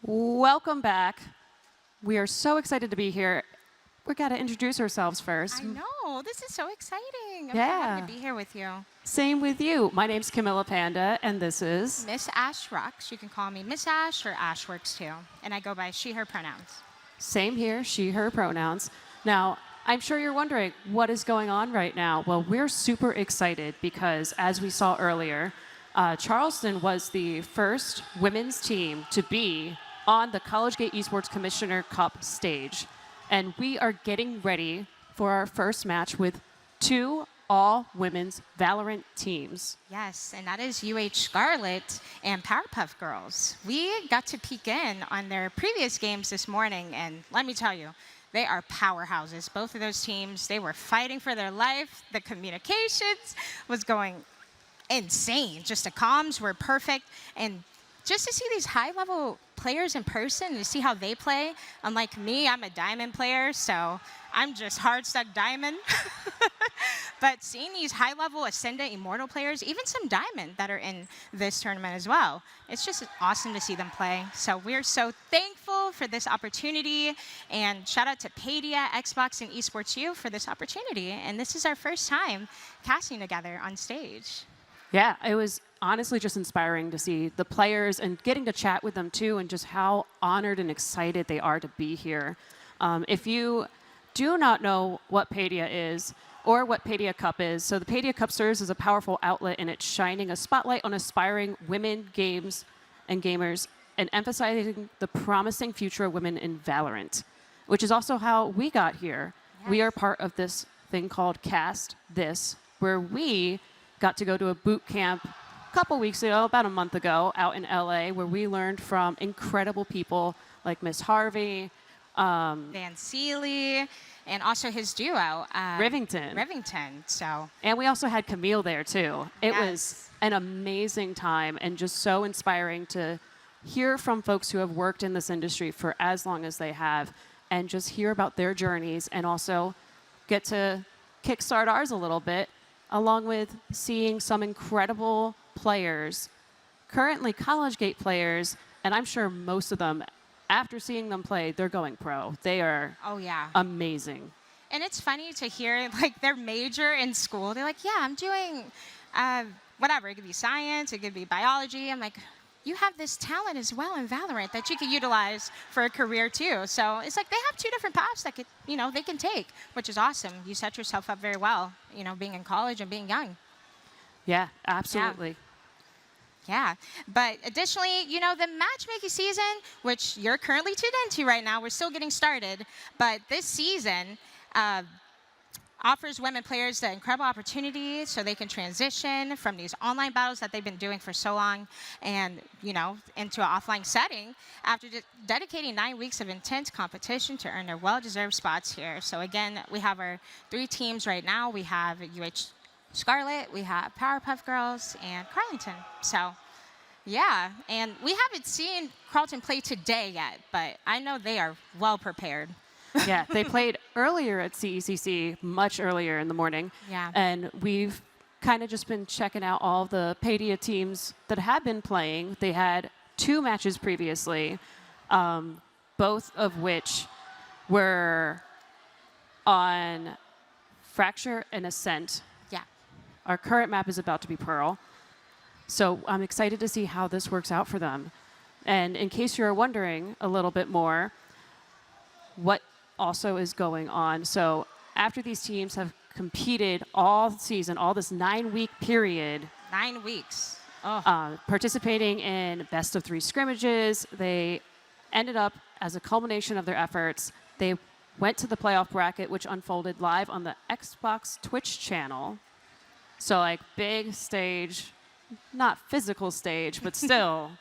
Welcome back. We are so excited to be here. We got to introduce ourselves first. I know. This is so exciting. I'm so Yeah. happy to be here with you. Same with you. My name's Camilla Panda, and this is... Miss Ash Rocks. You can call me Miss Ash or Ash works too. And I go by she, her pronouns. Same here, she, her pronouns. Now, I'm sure you're wondering, what is going on right now? Well, we're super excited because, as we saw earlier, Charleston was the first women's team to be on the College Gate Esports Commissioner Cup stage. And we are getting ready for our first match with two all-women's Valorant teams. Yes, and that is Scarlet and Powerpuff Girls. We got to peek in on their previous games this morning, and let me tell you, they are powerhouses. Both of those teams, they were fighting for their life. The communications was going insane. Just the comms were perfect, and just to see these high-level players in person and to see how they play, unlike me, I'm a diamond player, so I'm just hard-stuck diamond. But seeing these high-level Ascendant Immortal players, even some diamond that are in this tournament as well, it's just awesome to see them play. So we're so thankful for this opportunity, and shout out to Paidia, Xbox, and EsportsU for this opportunity. And this is our first time casting together on stage. Yeah, it was honestly just inspiring to see the players and getting to chat with them too, and just how honored and excited they are to be here. If you do not know what Paidia is or what Paidia Cup is, so the Paidia Cup serves as a powerful outlet, and it's shining a spotlight on aspiring women games and gamers and emphasizing the promising future of women in Valorant, which is also how we got here. Yes. We are part of this thing called Cast This, where we got to go to a boot camp a couple weeks ago, about a month ago, out in LA, where we learned from incredible people like Miss Harvey, Van Sealy, and also his duo, Rivington. So, And we also had Camille there too. It Yes. was an amazing time and just so inspiring to hear from folks who have worked in this industry for as long as they have, and just hear about their journeys, and also get to kickstart ours a little bit, along with seeing some incredible players, currently College Gate players, and I'm sure most of them, after seeing them play, they're going pro. They are oh yeah. amazing. And it's funny to hear like their major in school. They're like, yeah, I'm doing whatever. It could be science, it could be biology. I'm like, you have this talent as well in Valorant that you could utilize for a career too. So it's like they have two different paths that they can take, which is awesome. You set yourself up very well, being in college and being young. Yeah, absolutely. Yeah, but additionally, the matchmaking season, which you're currently tuned into right now, we're still getting started, but this season offers women players the incredible opportunity so they can transition from these online battles that they've been doing for so long and, into an offline setting after dedicating 9 weeks of intense competition to earn their well-deserved spots here. So again, we have our 3 teams right now. We have Scarlet, we have Powerpuff Girls, and Carlington. So, yeah, and we haven't seen Carlton play today yet, but I know they are well prepared. Yeah, they played earlier at CECC, much earlier in the morning. Yeah. And we've kind of just been checking out all the Paidia teams that have been playing. They had 2 matches previously, both of which were on Fracture and Ascent. Yeah. Our current map is about to be Pearl. So I'm excited to see how this works out for them. And in case you're wondering a little bit more, what also is going on. So after these teams have competed all season, all this 9-week period. 9 weeks. Participating in best of 3 scrimmages, they ended up, as a culmination of their efforts, they went to the playoff bracket, which unfolded live on the Xbox Twitch channel. So like big stage, not physical stage, but still.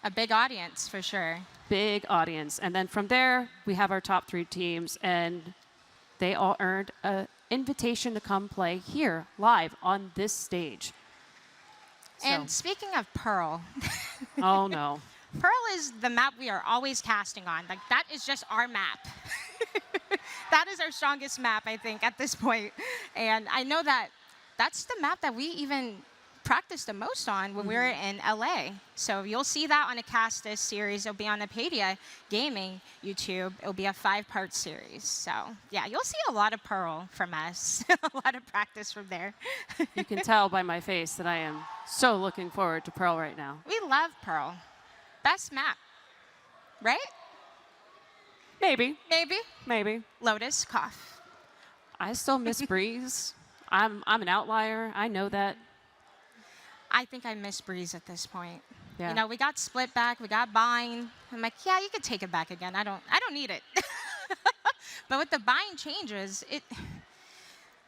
A big audience, for sure. Big audience. And then from there, we have our top 3 teams, and they all earned an invitation to come play here, live, on this stage. And speaking of Pearl. Oh, no. Pearl is the map we are always casting on. Like, that is just our map. That is our strongest map, I think, at this point. And I know that that's the map that we even practiced the most on when we were in LA. So you'll see that on a cast this series. It'll be on the Paidia Gaming YouTube. It'll be a 5-part series. So yeah, you'll see a lot of Pearl from us, a lot of practice from there. You can tell by my face that I am so looking forward to Pearl right now. We love Pearl. Best map, right? Maybe. Maybe. Maybe. Lotus, cough. I still miss Breeze. I'm an outlier. I know that. I think I miss Breeze at this point. Yeah. You know, we got split back, we got bind. I'm like, yeah, you could take it back again. I don't need it. But with the bind changes, it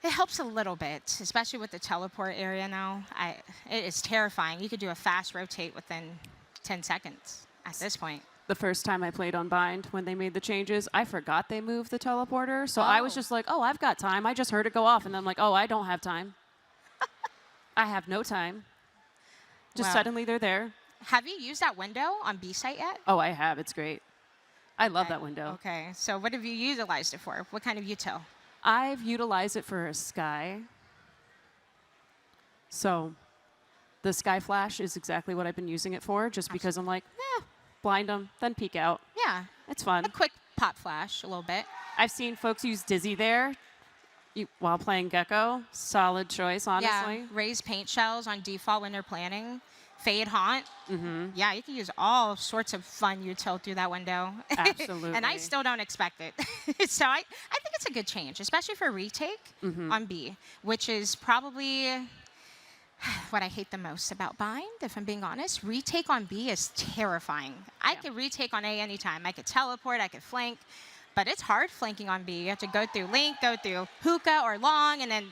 helps a little bit, especially with the teleport area now. It is terrifying. You could do a fast rotate within 10 seconds at this point. The first time I played on Bind, when they made the changes, I forgot they moved the teleporter. So I was just like, oh, I've got time. I just heard it go off. And I'm like, oh, I don't have time. I have no time. Just suddenly they're there. Have you used that window on B site yet? Oh, I have. It's great. I love that window. Okay. So what have you utilized it for? What kind of util? I've utilized it for a sky. So the sky flash is exactly what I've been using it for, just because I'm like, blind them, then peek out. Yeah. It's fun. A quick pop flash, a little bit. I've seen folks use Dizzy there while playing Gecko. Solid choice, honestly. Yeah. Raise paint shells on default when they're planning. Fade haunt. Yeah, you can use all sorts of fun util through that window. Absolutely. And I still don't expect it. So I think it's a good change, especially for retake on B, which is probably what I hate the most about Bind, if I'm being honest. Retake on B is terrifying. I could retake on A anytime. I could teleport, I could flank, but it's hard flanking on B. You have to go through Link, go through Hookah or Long, and then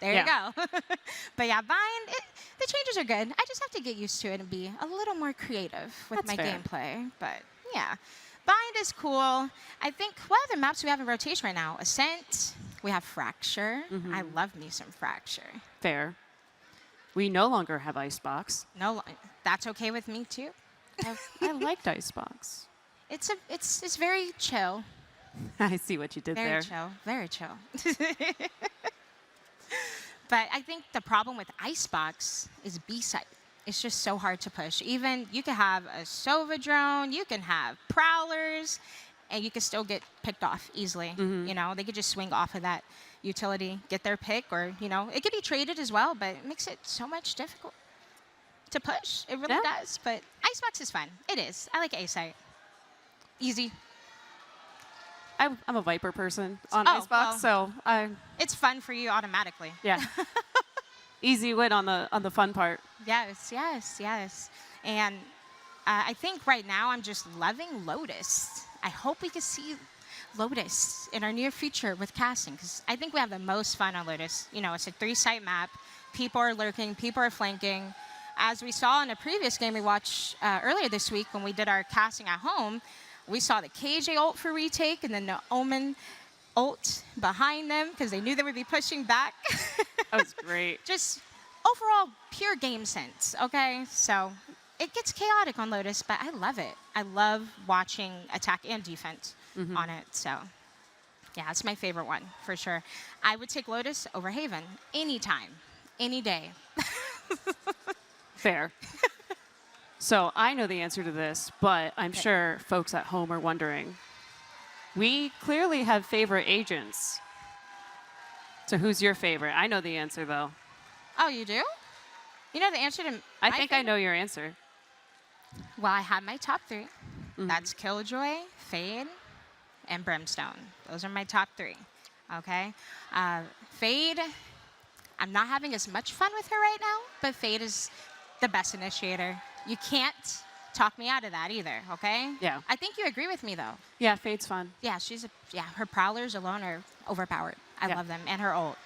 there you go. But yeah, Bind, the changes are good. I just have to get used to it and be a little more creative with my gameplay. But yeah, Bind is cool. I think, what other maps do we have in rotation right now? Ascent, we have Fracture. I love me some Fracture. Fair. We no longer have Icebox. No, that's okay with me too. I liked Icebox. It's very chill. I see what you did there. Very chill. But I think the problem with Icebox is B site. It's just so hard to push. Even you can have a Sova drone, you can have prowlers, and you can still get picked off easily. You know, they could just swing off of that utility, get their pick, or, you know, it could be traded as well, but it makes it so much difficult to push. It really does. But Icebox is fun. It is. I like A site. Easy. I'm a Viper person on Icebox, so it's fun for you automatically. Yeah. Easy win on the fun part. Yes. And I think right now I'm just loving Lotus. I hope we can see Lotus in our near future with casting, because I think we have the most fun on Lotus. You know, it's a 3-site map. People are lurking. People are flanking. As we saw in a previous game we watched earlier this week when we did our casting at home, we saw the KJ ult for retake and then the Omen ult behind them because they knew they would be pushing back. That was great. Just overall pure game sense, okay? So it gets chaotic on Lotus, but I love it. I love watching attack and defense on it. So yeah, it's my favorite one for sure. I would take Lotus over Haven anytime, any day. Fair. So I know the answer to this, but I'm sure folks at home are wondering. We clearly have favorite agents. So who's your favorite? I know the answer, though. Oh, you do? You know the answer to I think I know your answer. Well, I have my top 3. That's Killjoy, Fade, and Brimstone. Those are my top 3. Okay? Fade, I'm not having as much fun with her right now, but Fade is the best initiator. You can't talk me out of that either, okay? Yeah. I think you agree with me, though. Yeah, Fade's fun. Yeah, her prowlers alone are overpowered. I love them, and her ult.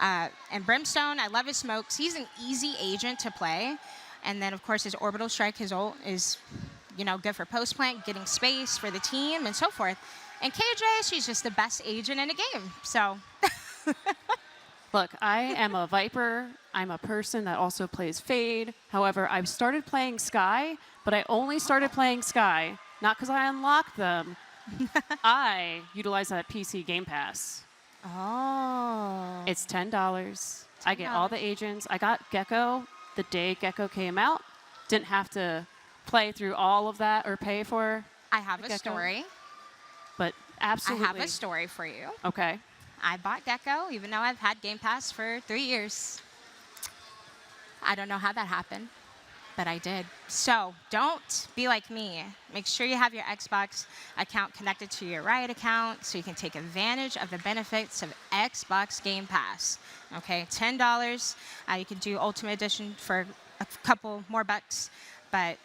And Brimstone, I love his smokes. He's an easy agent to play. And then, of course, his orbital strike, his ult is, you know, good for post plant, getting space for the team, and so forth. And KJ, she's just the best agent in the game, so. Look, I am a Viper. I'm a person that also plays Fade. However, I've started playing Sky, but I only started playing Sky, not because I unlocked them. I utilize that PC Game Pass. Oh. It's $10. I get all the agents. I got Gecko the day Gecko came out. Didn't have to play through all of that or pay for. I have a Gecko. story. But absolutely. I have a story for you. Okay. I bought Gecko, even though I've had Game Pass for 3 years. I don't know how that happened, but I did. So don't be like me. Make sure you have your Xbox account connected to your Riot account so you can take advantage of the benefits of Xbox Game Pass. Okay, $10. You can do Ultimate Edition for a couple more bucks, but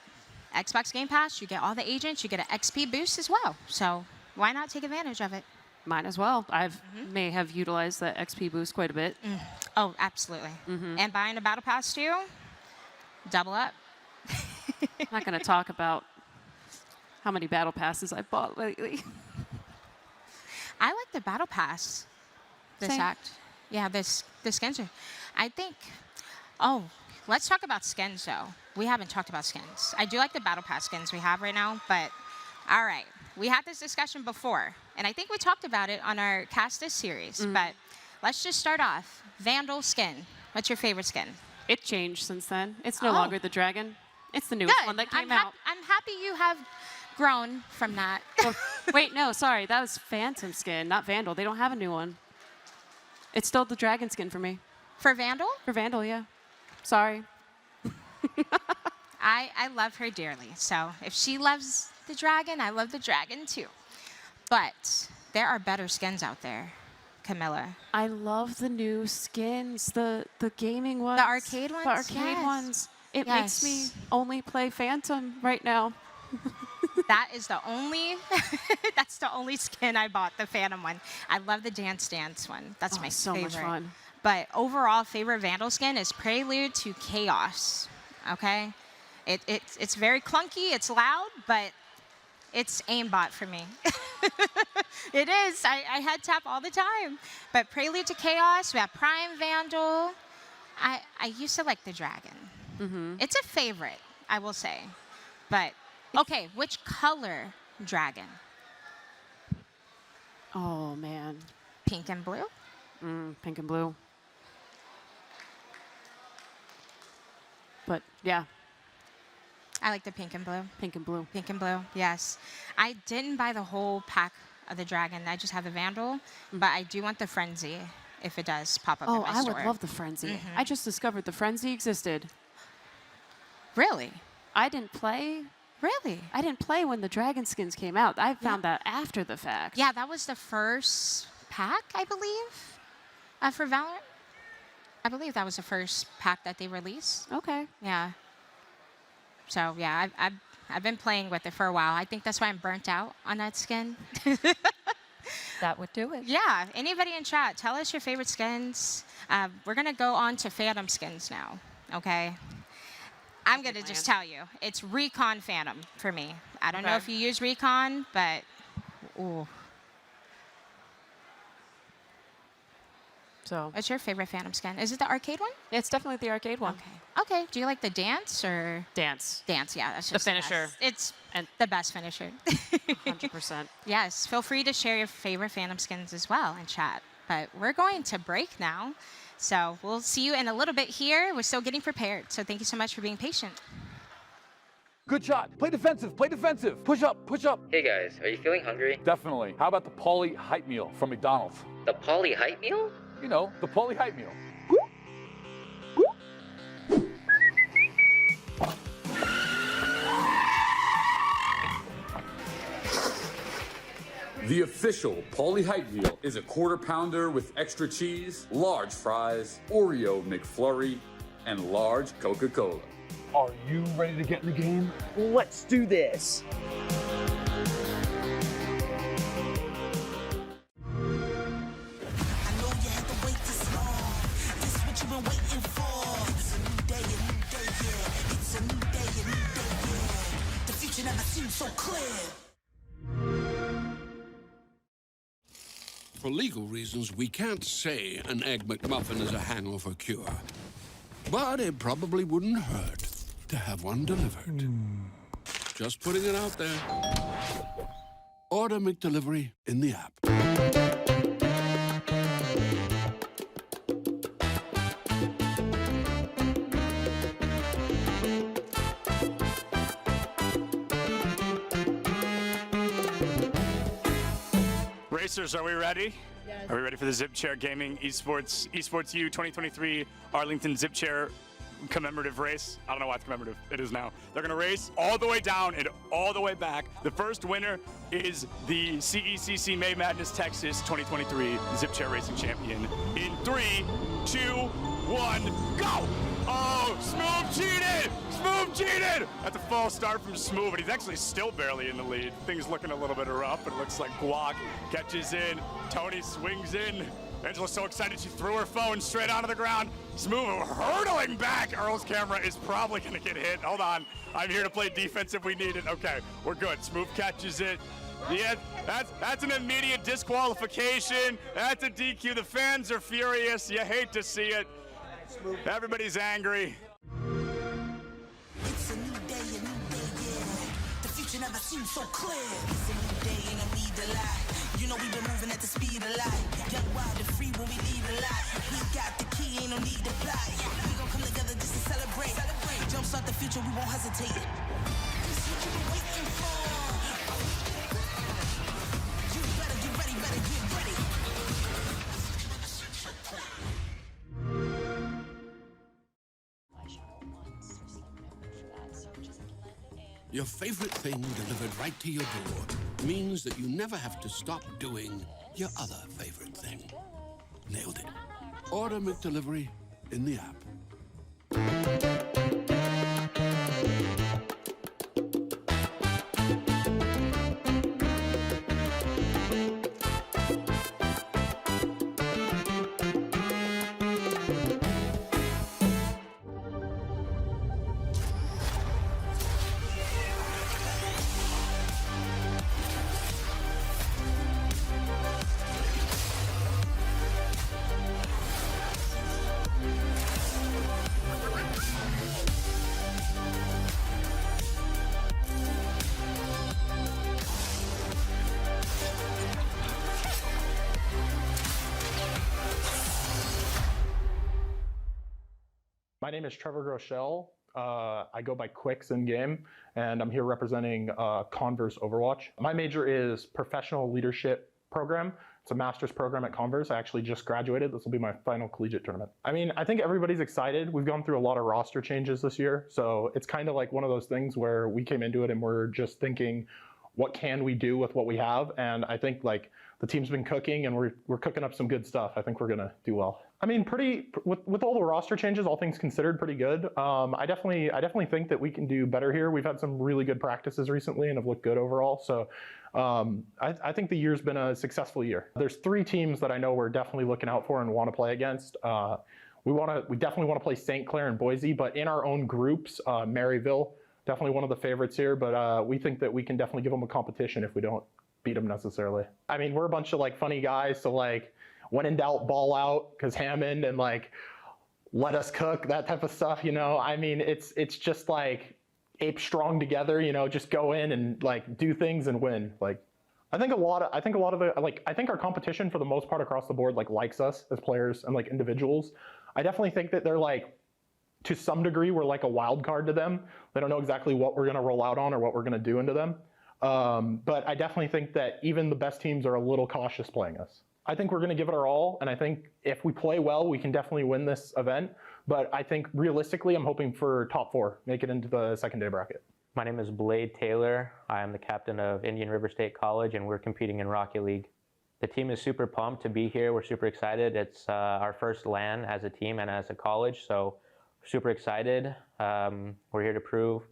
Xbox Game Pass, you get all the agents, you get an XP boost as well. So why not take advantage of it? Mine as well. May have utilized the XP boost quite a bit. Oh, absolutely. And buying a Battle Pass too, double up. I'm not going to talk about how many Battle Passes I bought lately. I like the Battle Pass. This Same. act. Yeah, the skins are. I think. Oh, let's talk about skins though. We haven't talked about skins. I do like the Battle Pass skins we have right now, but all right. We had this discussion before, and I think we talked about it on our Cast This series, but let's just start off. Vandal skin. What's your favorite skin? It changed since then. It's no longer the dragon. It's the newest Good. one that came out. I'm happy you have grown from that. Wait, no, sorry. That was Phantom skin, not Vandal. They don't have a new one. It's still the dragon skin for me. For Vandal? For Vandal, yeah. Sorry. I love her dearly. So if she loves the dragon, I love the dragon too. But there are better skins out there, Camilla. I love the new skins, the gaming ones. The arcade ones? The arcade Yes. ones. It Yes. makes me only play Phantom right now. That is the only, that's the only skin I bought, the Phantom one. I love the Dance Dance one. That's my so favorite. much fun. But overall, favorite Vandal skin is Prelude to Chaos, okay? It's very clunky, it's loud, but it's aimbot for me. It is. I head tap all the time. But Prelude to Chaos, we have Prime Vandal. I used to like the dragon. It's a favorite, I will say. But, okay, which color dragon? Oh, man. Pink and blue? Pink and blue. But, yeah, I like the pink and blue. pink and blue. Pink and blue, yes. I didn't buy the whole pack of the dragon. I just have the Vandal. But I do want the Frenzy if it does pop up in Oh, my I store. would love the Frenzy. I just discovered the Frenzy existed. Really? I didn't play. Really? I didn't play when the dragon skins came out. I found that after the fact. Yeah, that was the first pack, I believe, for Valorant. I believe that was the first pack that they released. Okay. Yeah. So yeah, I've been playing with it for a while. I think that's why I'm burnt out on that skin. That would do it. Yeah. Anybody in chat, tell us your favorite skins. We're gonna go on to Phantom skins now. Okay. I'm gonna just tell you, it's Recon Phantom for me. I don't know if you use Recon, but ooh. So What's your favorite Phantom skin? Is it the arcade one? it's definitely the arcade one. Okay. Okay. Do you like the dance or Dance. dance? Yeah, that's The just finisher. best. It's And the best finisher. 100%. Yes. Feel free to share your favorite Phantom skins as well in chat. But we're going to break now, so we'll see you in a little bit here. We're still getting prepared, so thank you so much for being patient. Good shot. Play defensive. Play defensive. Push up. Push up. Hey guys, are you feeling hungry? Definitely. How about the Poly Hype Meal from McDonald's? The Poly Hype Meal? You know, the Poly Hype Meal. The official Poly Hype Meal is a quarter pounder with extra cheese, large fries, Oreo McFlurry, and large Coca-Cola. Are you ready to get in the game? Let's do this. For legal reasons, we can't say an Egg McMuffin is a hangover cure. But it probably wouldn't hurt to have one delivered. Just putting it out there. Order McDelivery in the app. Racers, are we ready? Yes. Are we ready for the Zip Chair Gaming EsportsU 2023 Arlington Zip Chair commemorative race? I don't know why it's commemorative. It is now. They're going to race all the way down and all the way back. The first winner is the CECC May Madness Texas 2023 Zip Chair Racing Champion. In 3, 2, 1, go! Oh, Smooth cheated! Smooth cheated! That's a false start from Smooth, but he's actually still barely in the lead. Things looking a little bit rough, but it looks like Guac catches in. Tony swings in. Angela's so excited she threw her phone straight onto the ground. Smooth hurtling back. Earl's camera is probably gonna get hit. Hold on, I'm here to play defense if we need it. Okay, we're good. Smooth catches it. Yeah, that's an immediate disqualification. That's a DQ. The fans are furious. You hate to see it. Everybody's angry. It's a new day, yeah. The future never seemed so clear. It's a new day and I need the light. You know we've been moving at the speed of light. Young, wild, and free when we lead the light. We got the key, ain't no need to fly. We gon' come together just to celebrate. Jumpstart the future, we won't hesitate. This what you been waiting for. You better get ready, better get ready. Your favorite thing delivered right to your door means that you never have to stop doing your other favorite thing. Nailed it. Order McDelivery in the app. My name is Trevor Groeschel. I go by Quicks in game, and I'm here representing Converse Overwatch. My major is Professional Leadership Program. It's a master's program at Converse. I actually just graduated. This will be my final collegiate tournament. I mean, I think everybody's excited. We've gone through a lot of roster changes this year, so it's kind of like one of those things where we came into it and we're just thinking, what can we do with what we have? And I think like the team's been cooking and we're cooking up some good stuff. I think we're gonna do well. I mean, with all the roster changes, all things considered, pretty good. I definitely think that we can do better here. We've had some really good practices recently and have looked good overall. So I think the year's been a successful year. There's 3 teams that I know we're definitely looking out for and want to play against. We definitely want to play St. Clair and Boise, but in our own groups, Maryville, definitely one of the favorites here. But we think that we can definitely give them a competition if we don't beat them necessarily. I mean, we're a bunch of like funny guys, so like when in doubt, ball out, because Hammond and like let us cook, that type of stuff, you know. I mean, it's just like ape strong together, you know, just go in and like do things and win. Like I think a lot of it, like I think our competition for the most part across the board like likes us as players and like individuals. I definitely think that they're like, to some degree, we're like a wild card to them. They don't know exactly what we're gonna roll out on or what we're gonna do into them. But I definitely think that even the best teams are a little cautious playing us. I think we're going to give it our all, and I think if we play well, we can definitely win this event. But I think realistically, I'm hoping for top 4, make it into the second day bracket. My name is Blade Taylor. I am the captain of Indian River State College, and we're competing in Rocket League. The team is super pumped to be here. We're super excited. It's our first LAN as a team and as a college, so we're super excited. We're here to prove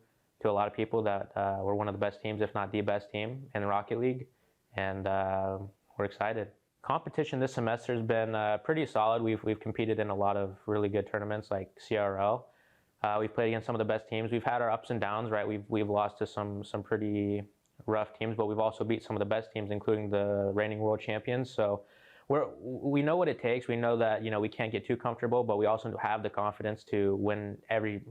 to a lot of people that we're one of the best teams, if not the best team in Rocket League, and we're excited. Competition this semester has been pretty solid. We've competed in a lot of really good tournaments like CRL. We've played against some of the best teams. We've had our ups and downs, right? We've lost to some pretty rough teams, but we've also beat some of the best teams, including the reigning world champions. So we know what it takes. We know that, you know, we can't get too comfortable, but we also have the confidence to win every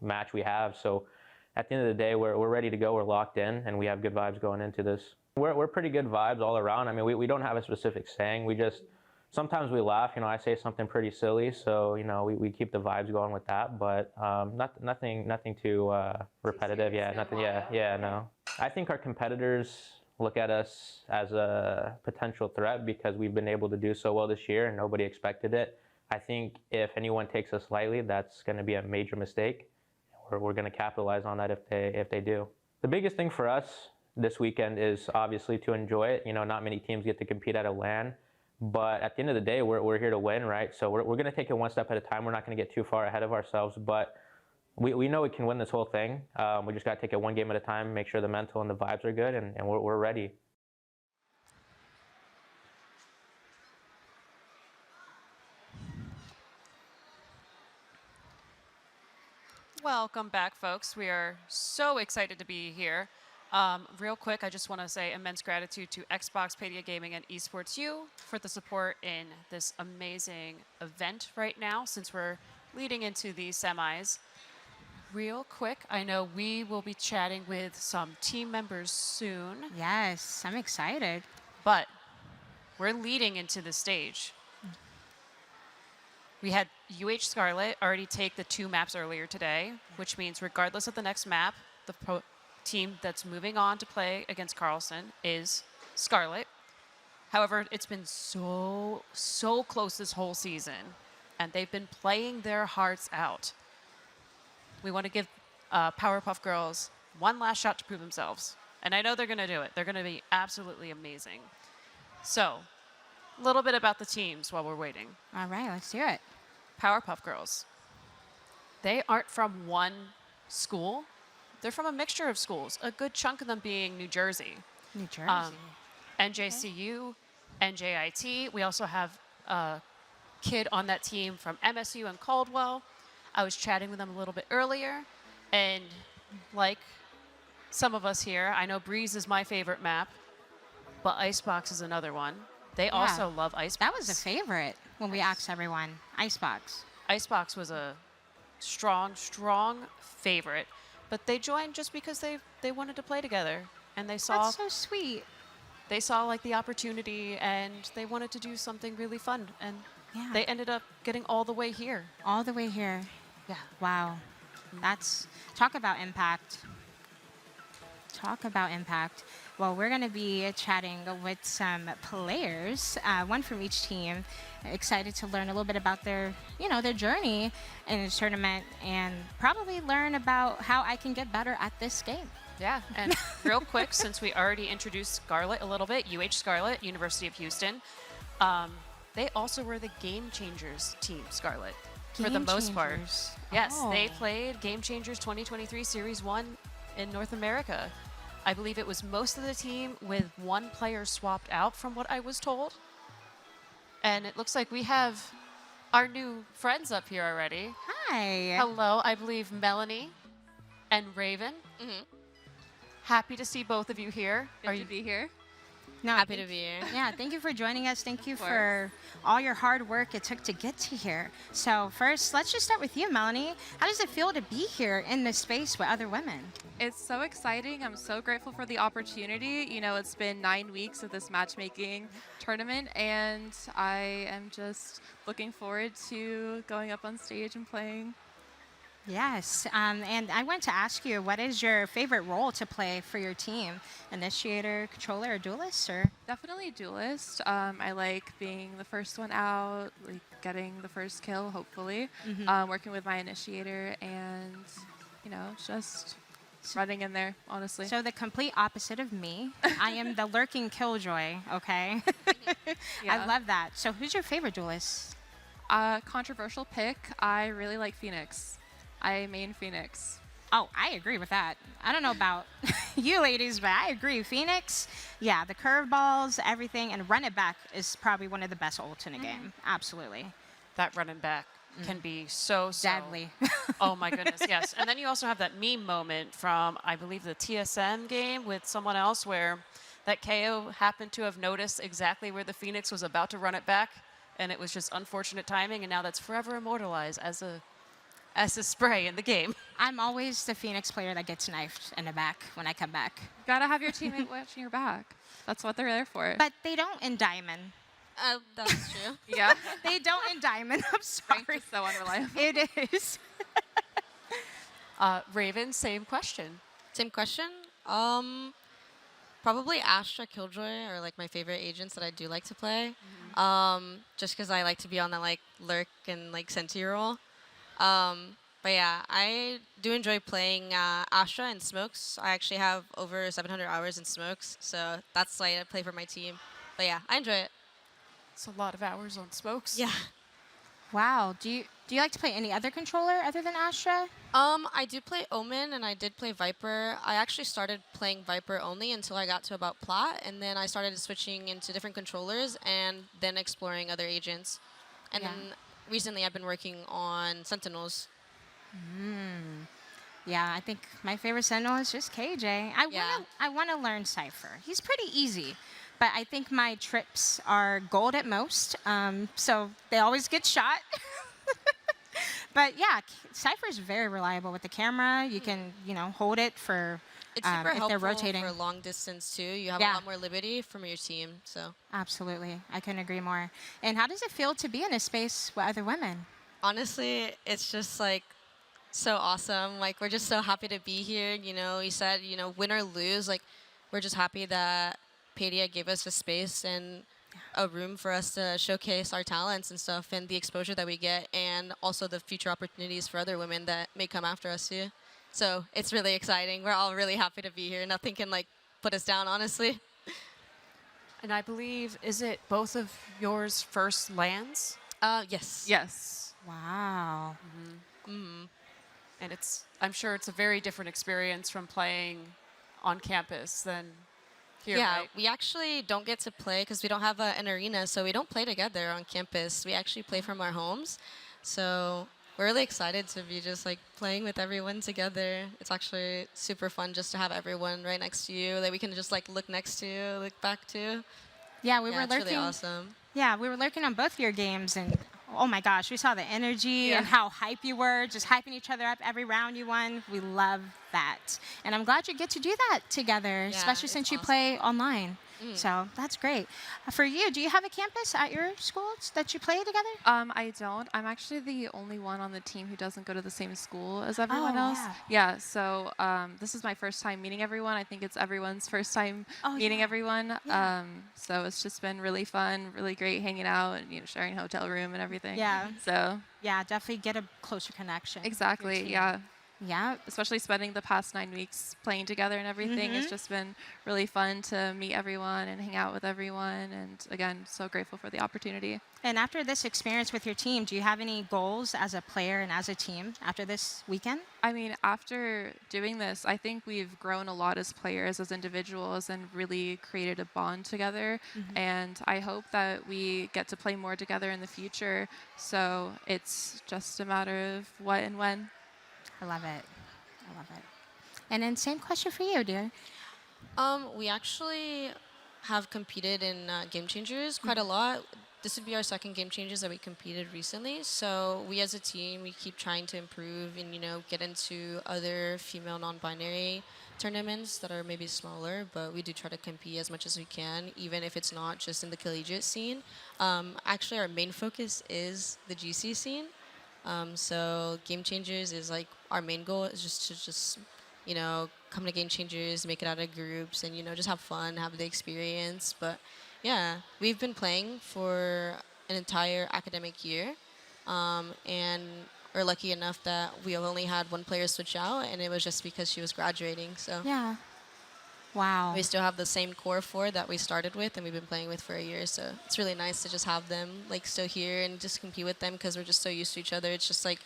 match we have. So at the end of the day, we're ready to go. We're locked in, and we have good vibes going into this. We're pretty good vibes all around. I mean, we don't have a specific saying. We just, sometimes we laugh. You know, I say something pretty silly, so, you know, we keep the vibes going with that. But nothing too repetitive. Yeah, nothing. Yeah, no. I think our competitors look at us as a potential threat because we've been able to do so well this year and nobody expected it. I think if anyone takes us lightly, that's going to be a major mistake. We're going to capitalize on that if they do. The biggest thing for us this weekend is obviously to enjoy it. You know, not many teams get to compete at a LAN, but at the end of the day, we're here to win, right? So we're going to take it one step at a time. We're not going to get too far ahead of ourselves, but we know we can win this whole thing. We just got to take it one game at a time, make sure the mental and the vibes are good, and we're ready. Welcome back, folks. We are so excited to be here. Real quick, I just want to say immense gratitude to Xbox, Paidia Gaming, and EsportsU for the support in this amazing event right now, since we're leading into the semis. Real quick, I know we will be chatting with some team members soon. Yes, I'm excited. But we're leading into the stage. We had Scarlet already take the 2 maps earlier today, which means regardless of the next map, the team that's moving on to play against Carlson is Scarlet. However, it's been so close this whole season, and they've been playing their hearts out. We want to give Powerpuff Girls one last shot to prove themselves. And I know they're going to do it. They're going to be absolutely amazing. So, a little bit about the teams while we're waiting. All right, let's do it. Powerpuff Girls. They aren't from one school. They're from a mixture of schools, a good chunk of them being New Jersey. New Jersey. NJCU, NJIT. We also have a kid on that team from MSU and Caldwell. I was chatting with them a little bit earlier, and like some of us here, I know Breeze is my favorite map, but Icebox is another one. They also love Icebox. That was a favorite when we asked everyone. Icebox. Icebox was a strong favorite, but they joined just because they wanted to play together, and they saw. That's so sweet. They saw like the opportunity, and they wanted to do something really fun, and they ended up getting all the way here. All the way here. Yeah. Wow. That's talk about impact. Talk about impact. Well, we're going to be chatting with some players, one from each team. Excited to learn a little bit about their journey in the tournament, and probably learn about how I can get better at this game. Yeah, and real quick, since we already introduced Scarlet a little bit, Scarlet, University of Houston, they also were the Game Changers team, Scarlet, for the most part. Yes, they played Game Changers 2023 Series 1 in North America. I believe it was most of the team with one player swapped out, from what I was told. And it looks like we have our new friends up here already. Hi. Hello, I believe Melanie and Raven. Happy to see both of you here. Good to be here. No, Happy to be here. Yeah, thank you for joining us. Thank you for all your hard work it took to get to here. So first, let's just start with you, Melanie. How does it feel to be here in this space with other women? It's so exciting. I'm so grateful for the opportunity. You know, it's been 9 weeks of this matchmaking tournament, and I am just looking forward to going up on stage and playing. Yes, and I want to ask you, what is your favorite role to play for your team? Initiator, controller, or duelist? Or? Definitely duelist. I like being the first one out, like getting the first kill, hopefully. Working with my initiator and, just running in there, honestly. So the complete opposite of me. I am the lurking killjoy, okay? I love that. So who's your favorite duelist? Controversial pick. I really like Phoenix. I main Phoenix. Oh, I agree with that. I don't know about you ladies, but I agree. Phoenix, yeah, the curveballs, everything, and run it back is probably one of the best ults in the game. Absolutely. That running back can be so deadly. Oh my goodness, yes. And then you also have that meme moment from, I believe, the TSM game with someone else where that KO happened to have noticed exactly where the Phoenix was about to run it back, and it was just unfortunate timing, and now that's forever immortalized as a spray in the game. I'm always the Phoenix player that gets knifed in the back when I come back. You gotta have your teammate watching your back. That's what they're there for. But they don't in Diamond. That's true. Yeah. They don't in Diamond. I'm sorry. It's so unreliable. It is. Raven, same question. Same question. Probably Astra, Killjoy are like my favorite agents that I do like to play. Just because I like to be on that like lurk and like sentry role. But yeah, I do enjoy playing Astra and Smokes. I actually have over 700 hours in Smokes, so that's why I play for my team. But yeah, I enjoy it. It's a lot of hours on Smokes. Yeah. Wow. Do you like to play any other controller other than Astra? I do play Omen and I did play Viper. I actually started playing Viper only until I got to about Plat, and then I started switching into different controllers and then exploring other agents. And then recently I've been working on Sentinels. Yeah, I think my favorite Sentinel is just KJ. I want to learn Cypher. He's pretty easy, but I think my trips are gold at most, so they always get shot. But yeah, Cypher is very reliable with the camera. You can, hold it for It's super if helpful they're rotating. for long distance too. You have a lot more liberty from your team. So Absolutely, I couldn't agree more. And how does it feel to be in a space with other women? honestly, it's just like so awesome. Like we're just so happy to be here. You said, win or lose, like we're just happy that Paidia gave us a space and a room for us to showcase our talents and stuff and the exposure that we get and also the future opportunities for other women that may come after us too. So it's really exciting. We're all really happy to be here. Nothing can like put us down, honestly. And I believe, is it both of yours first lands? Yes. Yes. Wow. And I'm sure it's a very different experience from playing on campus than here, Yeah, right? we actually don't get to play because we don't have an arena, so we don't play together on campus. We actually play from our homes. So we're really excited to be just like playing with everyone together. It's actually super fun just to have everyone right next to you that we can just like look next to, look back to. Yeah, we were It's lurking. really awesome. Yeah, we were lurking on both your games, and oh my gosh, we saw the energy and how hype you were, just hyping each other up every round you won. We love that. And I'm glad you get to do that together, especially since you play online. So that's great. For you, do you have a campus at your schools that you play together? I don't. I'm actually the only one on the team who doesn't go to the same school as everyone else. Yeah, so this is my first time meeting everyone. I think it's everyone's first time meeting everyone. So it's just been really fun, really great hanging out and sharing a hotel room and everything. Yeah. So yeah, definitely get a closer connection. Exactly. Yeah. Yeah. Especially spending the past 9 weeks playing together and everything. It's just been really fun to meet everyone and hang out with everyone. And again, so grateful for the opportunity. And after this experience with your team, do you have any goals as a player and as a team after this weekend? I mean, after doing this, I think we've grown a lot as players, as individuals, and really created a bond together. And I hope that we get to play more together in the future. So it's just a matter of what and when. I love it. I love it. And then same question for you, dear. We actually have competed in Game Changers quite a lot. This would be our second Game Changers that we competed recently. So we as a team, we keep trying to improve and, get into other female non-binary tournaments that are maybe smaller, but we do try to compete as much as we can, even if it's not just in the collegiate scene. Actually, our main focus is the GC scene. So Game Changers is like our main goal is just to come to Game Changers, make it out of groups, and just have fun, have the experience. But yeah, we've been playing for an entire academic year, and we're lucky enough that we have only had one player switch out, and it was just because she was graduating. So yeah. Wow. We still have the same core four that we started with and we've been playing with for a year. So it's really nice to just have them like still here and just compete with them because we're just so used to each other. It's just like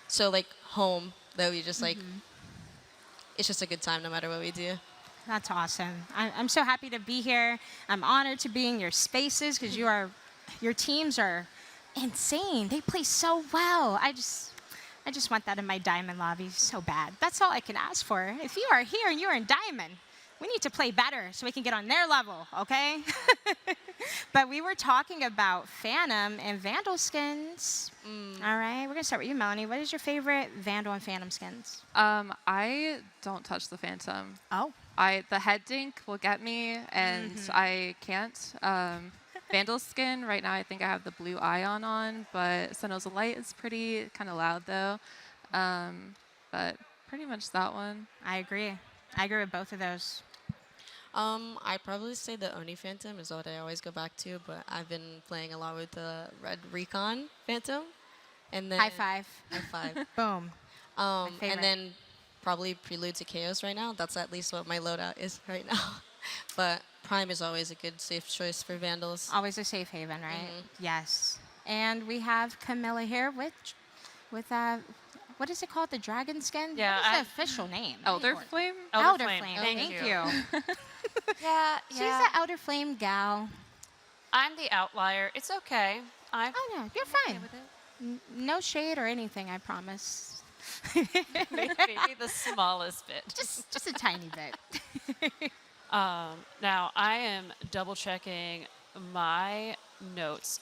so like home that we just like, it's just a good time no matter what we do. That's awesome. I'm so happy to be here. I'm honored to be in your spaces because your teams are insane. They play so well. I just want that in my Diamond lobby so bad. That's all I can ask for. If you are here and you're in Diamond, we need to play better so we can get on their level, okay? But we were talking about Phantom and Vandal skins. All right, we're going to start with you, Melanie. What is your favorite Vandal and Phantom skins? I don't touch the Phantom. Oh. The head dink will get me, and I can't. Vandal skin, right now I think I have the blue ion on, but Sentinels of Light is pretty kind of loud though. But pretty much that one. I agree. I agree with both of those. I'd probably say the Oni Phantom is what I always go back to, but I've been playing a lot with the Red Recon Phantom. And then High five. High five. Boom. favorite. And then probably Prelude to Chaos right now. That's at least what my loadout is right now. But Prime is always a good safe choice for Vandals. Always a safe haven, right? Yes. And we have Camilla here with what is it called? The dragon skin? Yeah, What is the official name? Elder Flame? Elder Flame. Thank you. Yeah, She's the Elder Flame gal. I'm the outlier. It's okay. Oh no, you're fine. No shade or anything, I promise. Maybe the smallest bit. Just a tiny bit. Now, I am double checking my notes.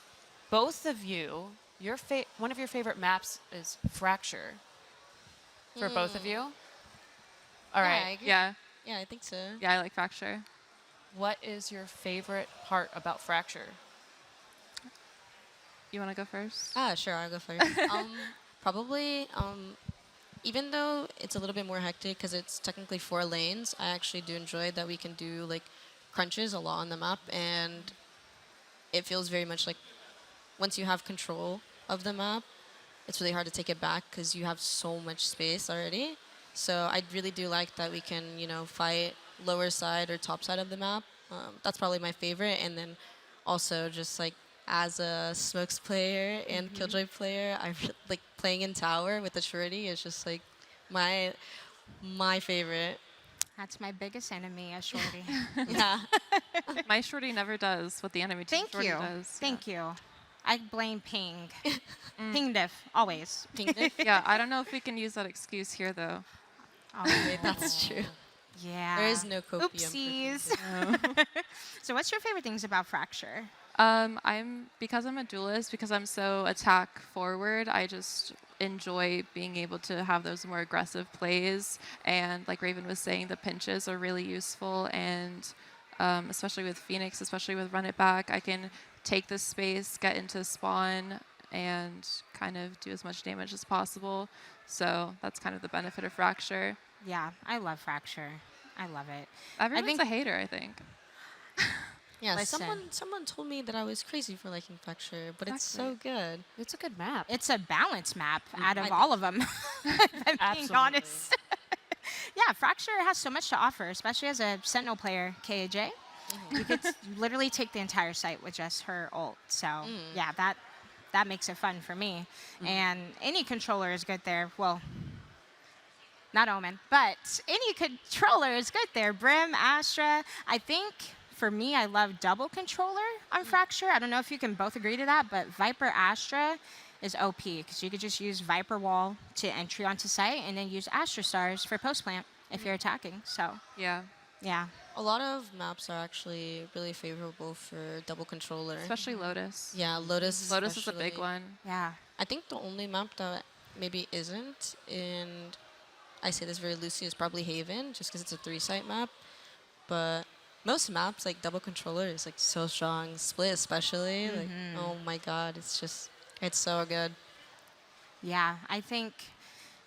Both of you, one of your favorite maps is Fracture. For both of you? All right. I agree. Yeah. Yeah, I think so. Yeah, I like Fracture. What is your favorite part about Fracture? You want to go first? Sure, I'll go first. Probably, even though it's a little bit more hectic because it's technically 4 lanes, I actually do enjoy that we can do like crunches a lot on the map, and it feels very much like once you have control of the map, it's really hard to take it back because you have so much space already. So I really do like that we can, fight lower side or top side of the map. That's probably my favorite. And then also just like as a Smokes player and Killjoy player, I like playing in tower with the Shorty is just like my favorite. That's my biggest enemy, a Shorty. Yeah. My Shorty never does what the enemy team Shorty does. Thank you. I blame Ping. Ping diff, always. Ping diff? Yeah, I don't know if we can use that excuse here, though. Oh, that's true. Yeah. There is no copium. Oopsies. So what's your favorite things about Fracture? Because I'm a duelist, because I'm so attack forward, I just enjoy being able to have those more aggressive plays. And like Raven was saying, the pinches are really useful. And especially with Phoenix, especially with Run It Back, I can take this space, get into spawn, and kind of do as much damage as possible. So that's kind of the benefit of Fracture. Yeah, I love Fracture. I love it. Everyone's a hater, I think. Yeah, Listen. someone told me that I was crazy for liking Fracture, but it's so good. It's a good map. It's a balanced map out of all of them, if I'm being honest. Yeah, Fracture has so much to offer, especially as a Sentinel player, KAJ. You could literally take the entire site with just her ult. So, yeah, that makes it fun for me. And any controller is good there. Well, not Omen, but any controller is good there. Brim, Astra. I think, for me, I love double controller on Fracture. I don't know if you can both agree to that, but Viper Astra is OP because you could just use Viper Wall to entry onto site and then use Astra Stars for post plant if you're attacking. So, yeah. A lot of maps are actually really favorable for double controller. Especially Lotus. Yeah, Lotus. Lotus is a big one. Yeah. I think the only map that maybe isn't, and I say this very loosely, is probably Haven, just because it's a 3-site map. But most maps, like double controller, is like so strong. Split especially, like oh my god, it's so good. Yeah, I think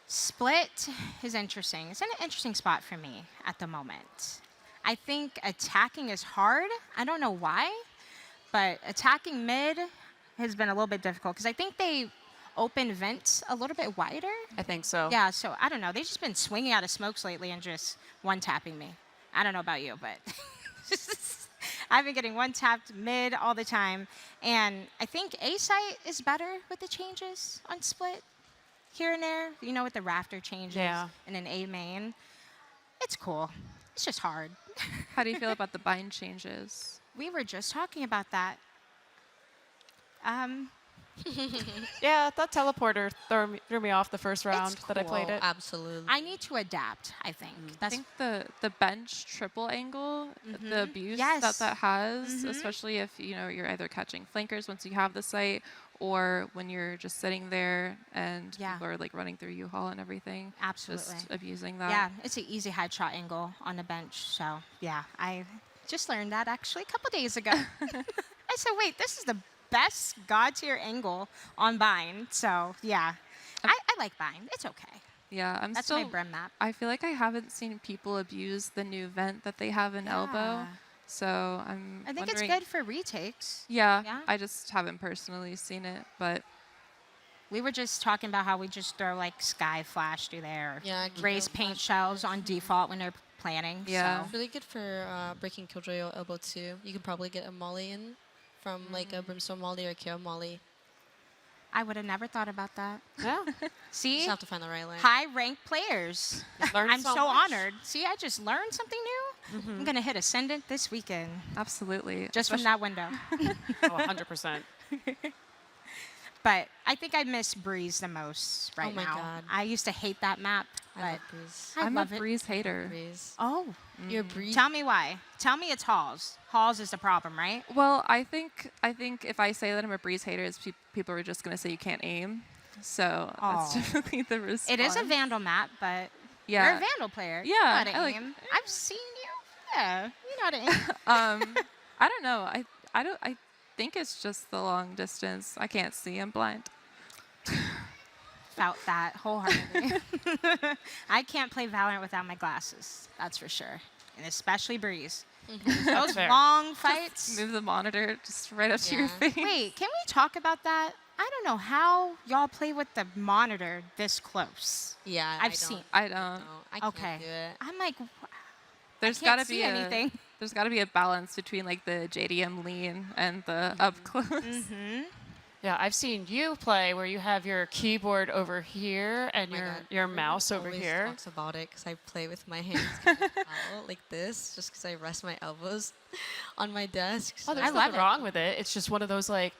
Split is interesting. It's in an interesting spot for me at the moment. I think attacking is hard. I don't know why, but attacking mid has been a little bit difficult because I think they open vents a little bit wider. I think so. Yeah, so I don't know. They've just been swinging out of smokes lately and just one-tapping me. I don't know about you, but I've been getting one-tapped mid all the time. And I think A-site is better with the changes on Split here and there, with the rafter changes and an A main. It's cool. It's just hard. How do you feel about the bind changes? We were just talking about that. Yeah, that teleporter threw me off the first round that I played it. Absolutely. I need to adapt, I think. I think the bench triple angle, the abuse that has, especially if you're either catching flankers once you have the site, or when you're just sitting there and people are like running through U-Haul and everything. Absolutely. Just abusing that. Yeah, it's an easy headshot angle on the bench. So yeah, I just learned that actually a couple days ago. I said, wait, this is the best god tier angle on Bind. So yeah, I like Bind. It's okay. Yeah, That's my brim map. I feel like I haven't seen people abuse the new vent that they have in Elbow. So I think it's wondering- good for retakes. Yeah, I just haven't personally seen it, but we were just talking about how we just throw like Sky Flash through there. Yeah, raise paint shells on default when they're planning. Yeah. So. It's really good for breaking Killjoy Elbow too. You can probably get a molly in from like a Brimstone molly or a Chaos molly. I would have never thought about that. Yeah. See? Just have to find the right line. High-ranked players. I'm so honored. See, I just learned something new. I'm going to hit Ascendant this weekend. Absolutely. Just from that window. Oh, 100%. But I think I miss Breeze the most right my now. God. I used to hate that map. I but love Breeze. I'm love a it. Breeze hater. Breeze. Oh. You're a Breeze. Tell me why. Tell me it's Halls. Halls is the problem, right? Well, I think if I say that I'm a Breeze hater, it's people are just gonna say you can't aim. So that's typically the response. It is a Vandal map, but Yeah. you're a Vandal player. Yeah, You know how to I like- aim. I've seen you. Yeah, you know how to aim. I don't know. I think it's just the long distance. I can't see. I'm blind. Felt that wholeheartedly. I can't play Valorant without my glasses. That's for sure. And especially Breeze. Those fair. long fights. Move the monitor just right up to your face. Wait, can we talk about that? I don't know how y'all play with the monitor this close. Yeah, I've seen. I don't. No, I can't Okay. do it. I'm like, There's can't gotta see be anything. There's gotta be a balance between like the JDM lean and the up close. Yeah, I've seen you play where you have your keyboard over here and Oh my God. your mouse over Always here. talks about it because I play with my hands kind of out like this, just because I rest my elbows on my desk. Oh, So there's nothing wrong with it. It's just one of those like,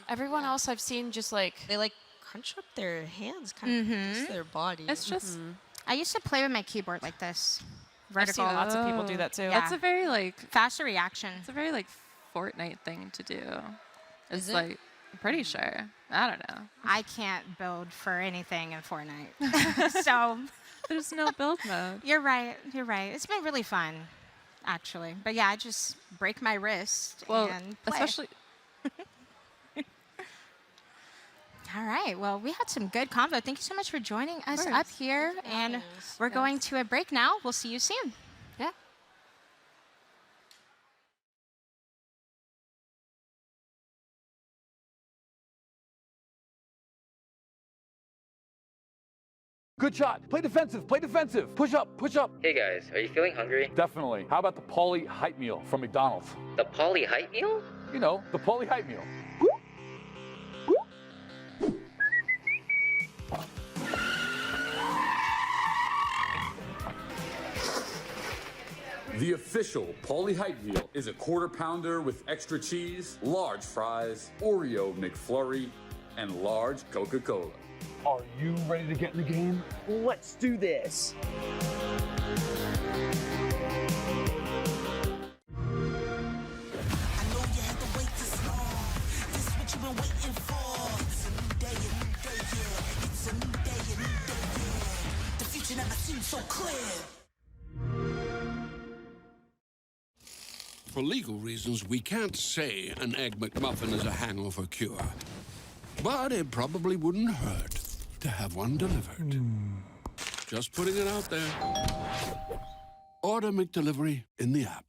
everyone else I've seen just like. they like crunch up their hands, kind of just their body. It's just I used to play with my keyboard like this. I've seen Vertical. lots of people do that too. Yeah. that's a very like Faster reaction. it's a very like Fortnite thing to do. It's Is it? like I'm pretty sure. I don't know. I can't build for anything in Fortnite. So There's no build mode. you're right. You're right. It's been really fun, actually. But yeah, I just break my wrist Well, and play. especially All right. Well, we had some good convo. Thank you so much for joining us up here. And we're going to a break now. We'll see you soon. Yeah. Good shot. Play defensive. Play defensive. Push up. Push up. Hey guys, are you feeling hungry? Definitely. How about the Poly Hype Meal from McDonald's? The Poly Hype Meal? You know, the Poly Hype Meal. The official Poly Hype Meal is a quarter pounder with extra cheese, large fries, Oreo McFlurry, and large Coca-Cola. Are you ready to get in the game? Let's do this. I know you had to wait this long. This is what you've been waiting for. It's a new day, yeah. It's a new day, yeah. The future never seemed so clear. For legal reasons, we can't say an Egg McMuffin is a hangover cure. But it probably wouldn't hurt to have one delivered. Just putting it out there. Order McDelivery in the app.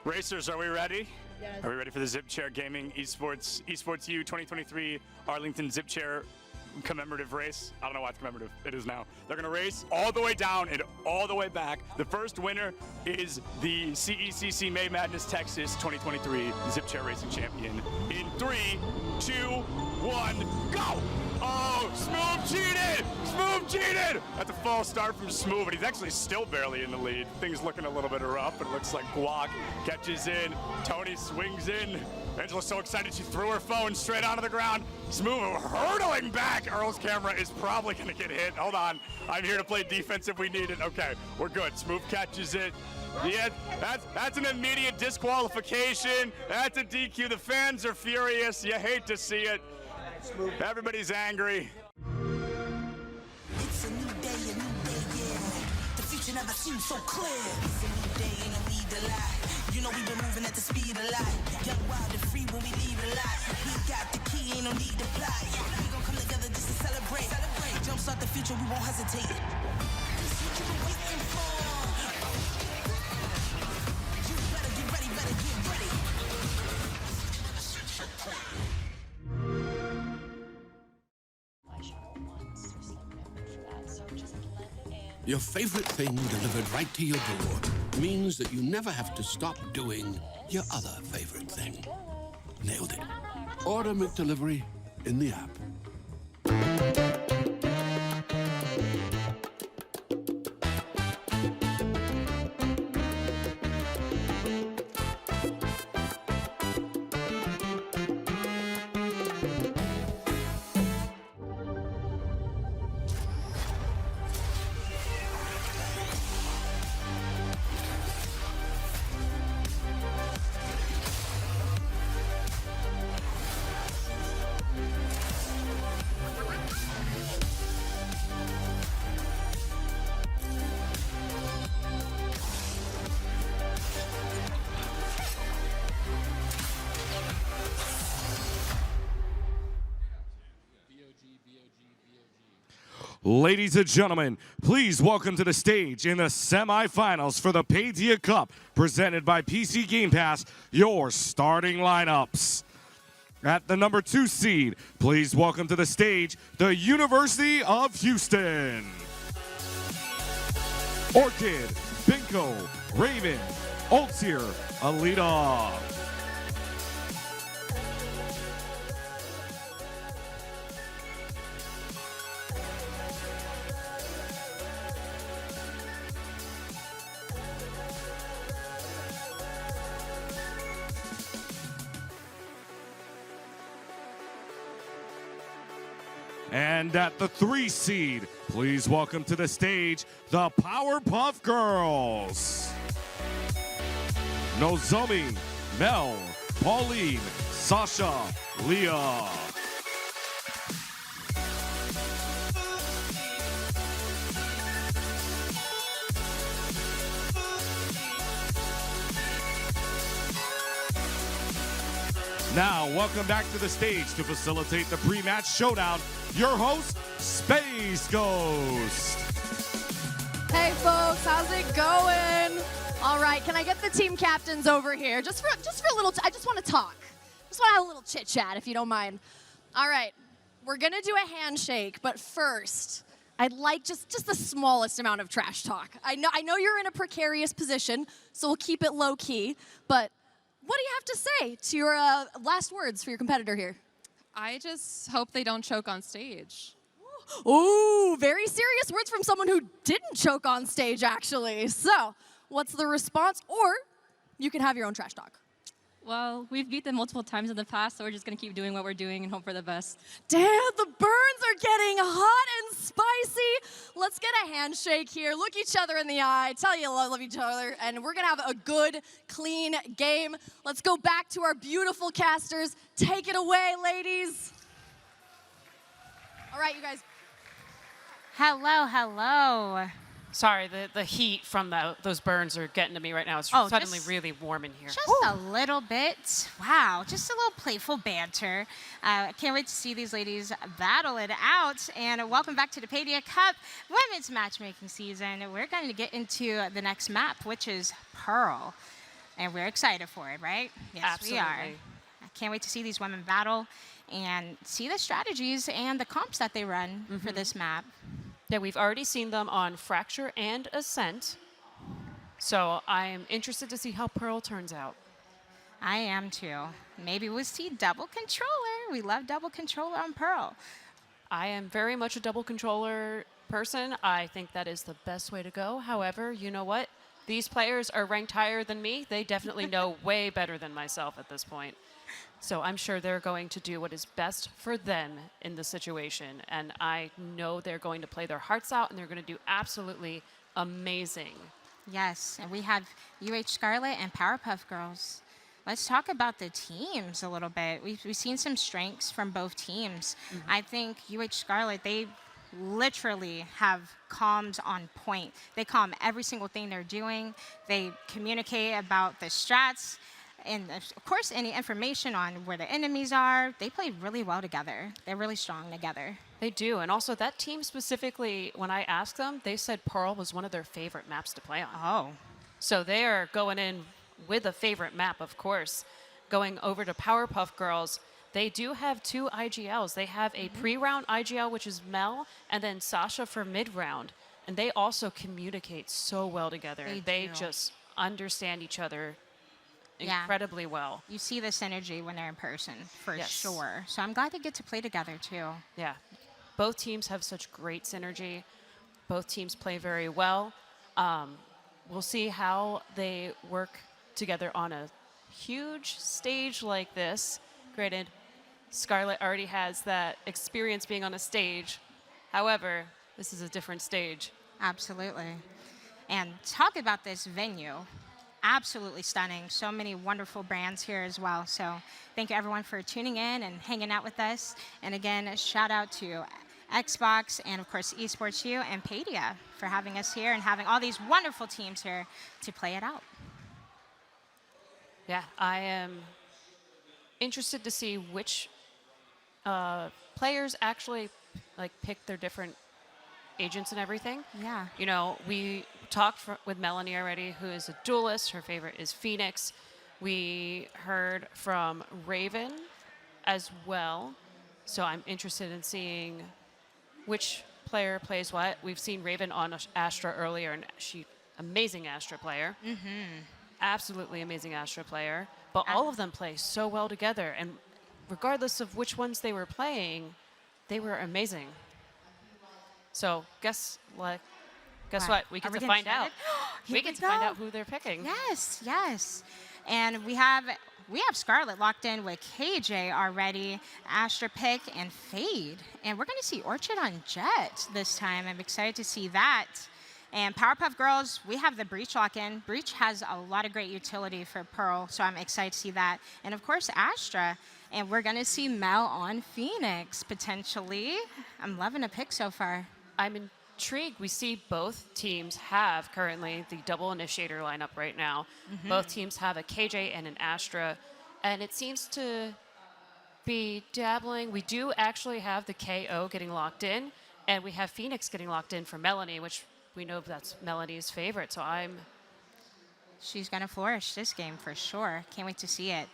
Racers, are we ready? Yes. Are we ready for the Zip Chair Gaming EsportsU 2023 Arlington Zip Chair commemorative race? I don't know why it's commemorative. It is now. They're going to race all the way down and all the way back. The first winner is the CECC May Madness Texas 2023 Zip Chair Racing Champion. In 3, 2, 1, go! Oh, Smooth cheated! Smooth cheated! That's a false start from Smooth, but he's actually still barely in the lead. Things looking a little bit rough. It looks like Guac catches in. Tony swings in. Angela's so excited she threw her phone straight onto the ground. Smooth hurtling back. Earl's camera is probably going to get hit. Hold on. I'm here to play defense if we need it. Okay, we're good. Smooth catches it. Yeah, that's an immediate disqualification. That's a DQ. The fans are furious. You hate to see it. Everybody's angry. It's a new day, never seemed so clear. It's a new day, ain't no need to lie. You know we've been moving at the speed of light. Young, wild, and free when we leave a lot. We got the key, ain't no need to fly. We gon' come together just to celebrate. Jumpstart the future, we won't hesitate. This what you been waiting for. You better get ready, better get ready. Your favorite thing delivered right to your door means that you never have to stop doing your other favorite thing. Nailed it. Order McDelivery in the app. Ladies and gentlemen, please welcome to the stage in the semifinals for the Paidia Cup, presented by PC Game Pass, your starting lineups. At the number 2 seed, please welcome to the stage the University of Houston. Orchid, Binko, Raven, Altier, Alita. And at the 3 seed, please welcome to the stage the Powerpuff Girls. Nozomi, Mel, Pauline, Sasha, Leah. Now, welcome back to the stage to facilitate the pre-match showdown, your host, Space Ghost. Hey folks, how's it going? All right, can I get the team captains over here? Just for a little, I just want to talk. Just want to have a little chit chat, if you don't mind. All right, we're gonna do a handshake, but first, I'd like just the smallest amount of trash talk. I know you're in a precarious position, so we'll keep it low key, but what do you have to say to your last words for your competitor here? I just hope they don't choke on stage. Ooh, very serious words from someone who didn't choke on stage, actually. So, what's the response? Or you can have your own trash talk. Well, we've beat them multiple times in the past, so we're just going to keep doing what we're doing and hope for the best. Damn, the burns are getting hot and spicy. Let's get a handshake here. Look each other in the eye. Tell you love each other. And we're going to have a good, clean game. Let's go back to our beautiful casters. Take it away, ladies. All right, you guys. Hello, hello. Sorry, the heat from those burns are getting to me right now. It's suddenly really warm in here. Just a little bit. Wow, just a little playful banter. I can't wait to see these ladies battle it out. And welcome back to the Paidia Cup Women's Matchmaking Season. We're going to get into the next map, which is Pearl. And we're excited for it, right? Yes, Absolutely. we are. I can't wait to see these women battle and see the strategies and the comps that they run for this map. Yeah, we've already seen them on Fracture and Ascent. So I'm interested to see how Pearl turns out. I am too. Maybe we'll see double controller. We love double controller on Pearl. I am very much a double controller person. I think that is the best way to go. However, you know what? These players are ranked higher than me. They definitely know way better than myself at this point. So I'm sure they're going to do what is best for them in the situation. And I know they're going to play their hearts out, and they're going to do absolutely amazing. Yes, and we have Scarlet and Powerpuff Girls. Let's talk about the teams a little bit. We've seen some strengths from both teams. I think Scarlet, they literally have comms on point. They calm every single thing they're doing. They communicate about the strats. And of course, any information on where the enemies are. They play really well together. They're really strong together. They do. And also that team specifically, when I asked them, they said Pearl was one of their favorite maps to play on. Oh. So they are going in with a favorite map, of course. Going over to Powerpuff Girls, they do have 2 IGLs. They have a pre-round IGL, which is Mel, and then Sasha for mid-round. And they also communicate so well together. They just understand each other incredibly well. You see the synergy when they're in person, for sure. So I'm glad they get to play together, too. Yeah. Both teams have such great synergy. Both teams play very well. We'll see how they work together on a huge stage like this. Granted, Scarlet already has that experience being on a stage. However, this is a different stage. Absolutely. And talk about this venue. Absolutely stunning. So many wonderful brands here as well. So thank you everyone for tuning in and hanging out with us. And again, shout out to Xbox and of course EsportsU and Paidia for having us here and having all these wonderful teams here to play it out. Yeah, I am interested to see which players actually pick their different agents and everything. Yeah. You know, we talked with Melanie already, who is a duelist. Her favorite is Phoenix. We heard from Raven as well. So I'm interested in seeing which player plays what. We've seen Raven on Astra earlier, and she amazing Astra player. Absolutely amazing Astra player. But all of them play so well together, and regardless of which ones they were playing, they were amazing. So guess what? We get to find out. We get to find out who they're picking. Yes, yes. And we have Scarlet locked in with KJ already, Astra pick, and Fade. And we're going to see Orchid on Jet this time. I'm excited to see that. And Powerpuff Girls, we have the Breach lock in. Breach has a lot of great utility for Pearl, so I'm excited to see that. And of course, Astra. And we're going to see Mel on Phoenix, potentially. I'm loving the pick so far. I'm intrigued. We see both teams have currently the double initiator lineup right now. Both teams have a KJ and an Astra, and it seems to be dabbling. We do actually have the KO getting locked in, and we have Phoenix getting locked in for Melanie, which we know that's Melanie's favorite. So she's going to flourish this game for sure. Can't wait to see it.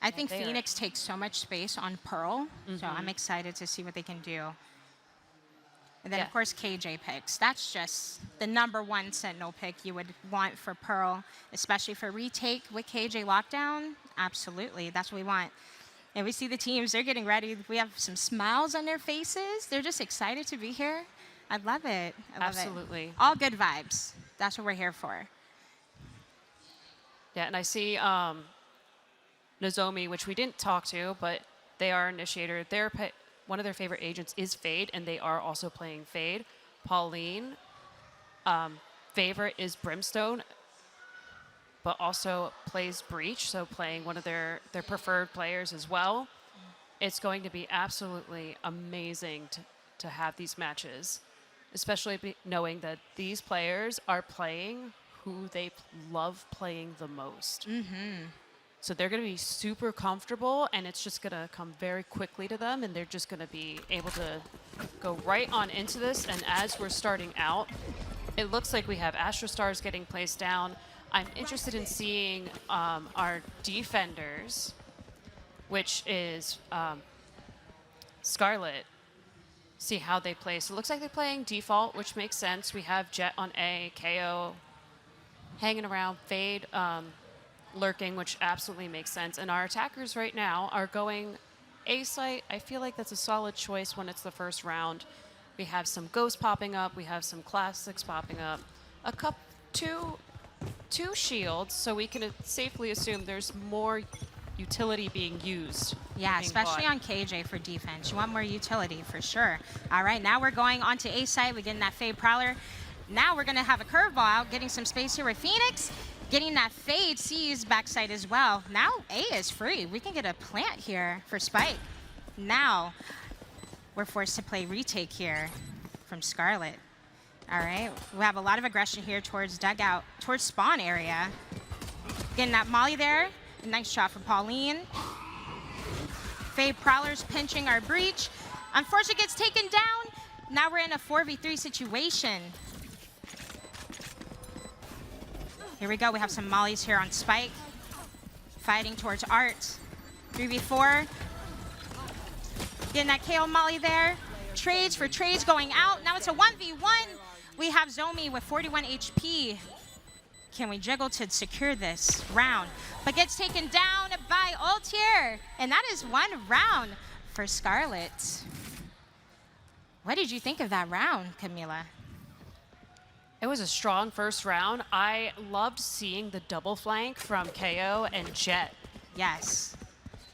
I think Phoenix takes so much space on Pearl, so I'm excited to see what they can do. And then, of course, KJ picks. That's just the #1 Sentinel pick you would want for Pearl, especially for retake with KJ lockdown. Absolutely. That's what we want. And we see the teams. They're getting ready. We have some smiles on their faces. They're just excited to be here. I love it. I love Absolutely. it. All good vibes. That's what we're here for. Yeah, and I see Nozomi, which we didn't talk to, but they are initiator. One of their favorite agents is Fade, and they are also playing Fade. Pauline, favorite is Brimstone, but also plays Breach, so playing one of their preferred players as well. It's going to be absolutely amazing to have these matches, especially knowing that these players are playing who they love playing the most. So they're going to be super comfortable, and it's just going to come very quickly to them, and they're just going to be able to go right on into this. And as we're starting out, it looks like we have Astra Stars getting placed down. I'm interested in seeing our defenders, which is Scarlet, see how they play. So it looks like they're playing default, which makes sense. We have Jet on A, KO hanging around, Fade lurking, which absolutely makes sense. And our attackers right now are going A site. I feel like that's a solid choice when it's the first round. We have some Ghosts popping up. We have some Classics popping up. Two shields, so we can safely assume there's more utility being used. Yeah, especially on KJ for defense. You want more utility for sure. All right, now we're going on to A site. We're getting that Fade Prowler. Now we're going to have a curveball out, getting some space here with Phoenix. Getting that Fade C's backside as well. Now A is free. We can get a plant here for Spike. Now we're forced to play retake here. from Scarlet. All right, we have a lot of aggression here towards dugout, towards spawn area. Getting that molly there. Nice shot from Pauline. Faye Prowler's pinching our breach. Unfortunately, gets taken down. Now we're in a 4v3 situation. Here we go. We have some mollies here on Spike. Fighting towards Art. 3v4. Getting that KO molly there. Trades for trades going out. Now it's a 1v1. We have Zomi with 41 HP. Can we jiggle to secure this round? But gets taken down by Altier. And that is 1 round for Scarlet. What did you think of that round, Camila? It was a strong first round. I loved seeing the double flank from KO and Jet. Yes.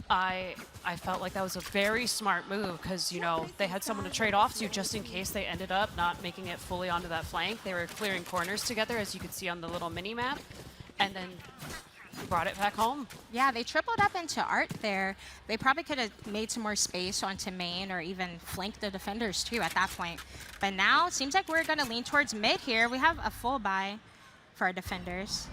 I felt like that was a very smart move because, you know, they had someone to trade off to just in case they ended up not making it fully onto that flank. They were clearing corners together, as you could see on the little mini map, and then brought it back home. Yeah, they tripled up into Art there. They probably could have made some more space onto main or even flanked the defenders too at that point. But now it seems like we're going to lean towards mid here. We have a full buy for our defenders.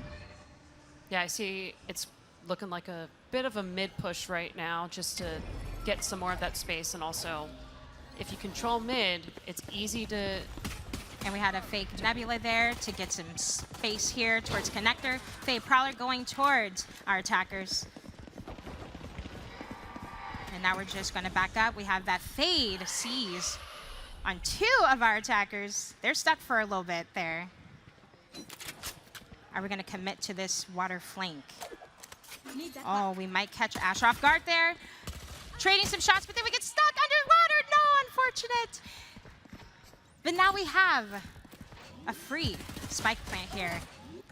Yeah, I see it's looking like a bit of a mid push right now just to get some more of that space. And also, if you control mid, it's easy to... And we had a fake Nebula there to get some space here towards connector. Faye Prowler going towards our attackers. And now we're just going to back up. We have that Fade seize on 2 of our attackers. They're stuck for a little bit there. Are we going to commit to this water flank? Oh, we might catch Asher off guard there. Trading some shots, but then we get stuck underwater. No, unfortunate. But now we have a free Spike plant here.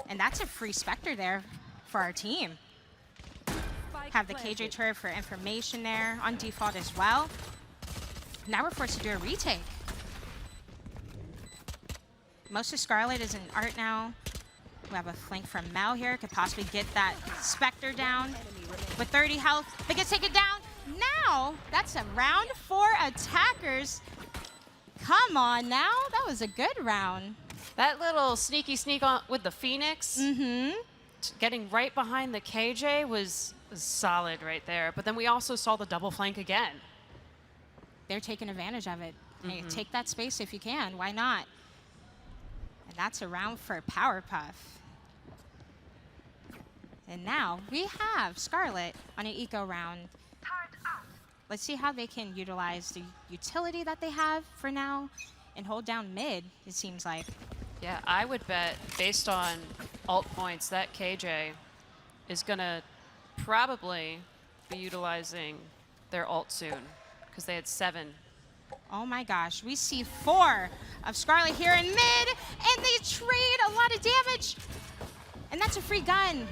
And that's a free Spectre there for our team. Have the KJ turret for information there on default as well. Now we're forced to do a retake. Most of Scarlet is in Art now. We have a flank from Mel here. Could possibly get that Spectre down with 30 health. But gets taken down. Now, that's a round for attackers. Come on now. That was a good round. That little sneaky sneak on with the Phoenix, getting right behind the KJ was solid right there. But then we also saw the double flank again. They're taking advantage of it. Hey, take that space if you can. Why not? And that's a round for Powerpuff. And now we have Scarlet on an eco round. Let's see how they can utilize the utility that they have for now and hold down mid, it seems like. Yeah, I would bet, based on ult points, that KJ is going to probably be utilizing their ult soon, because they had 7. Oh my gosh, we see 4 of Scarlet here in mid, and they trade a lot of damage. And that's a free gun.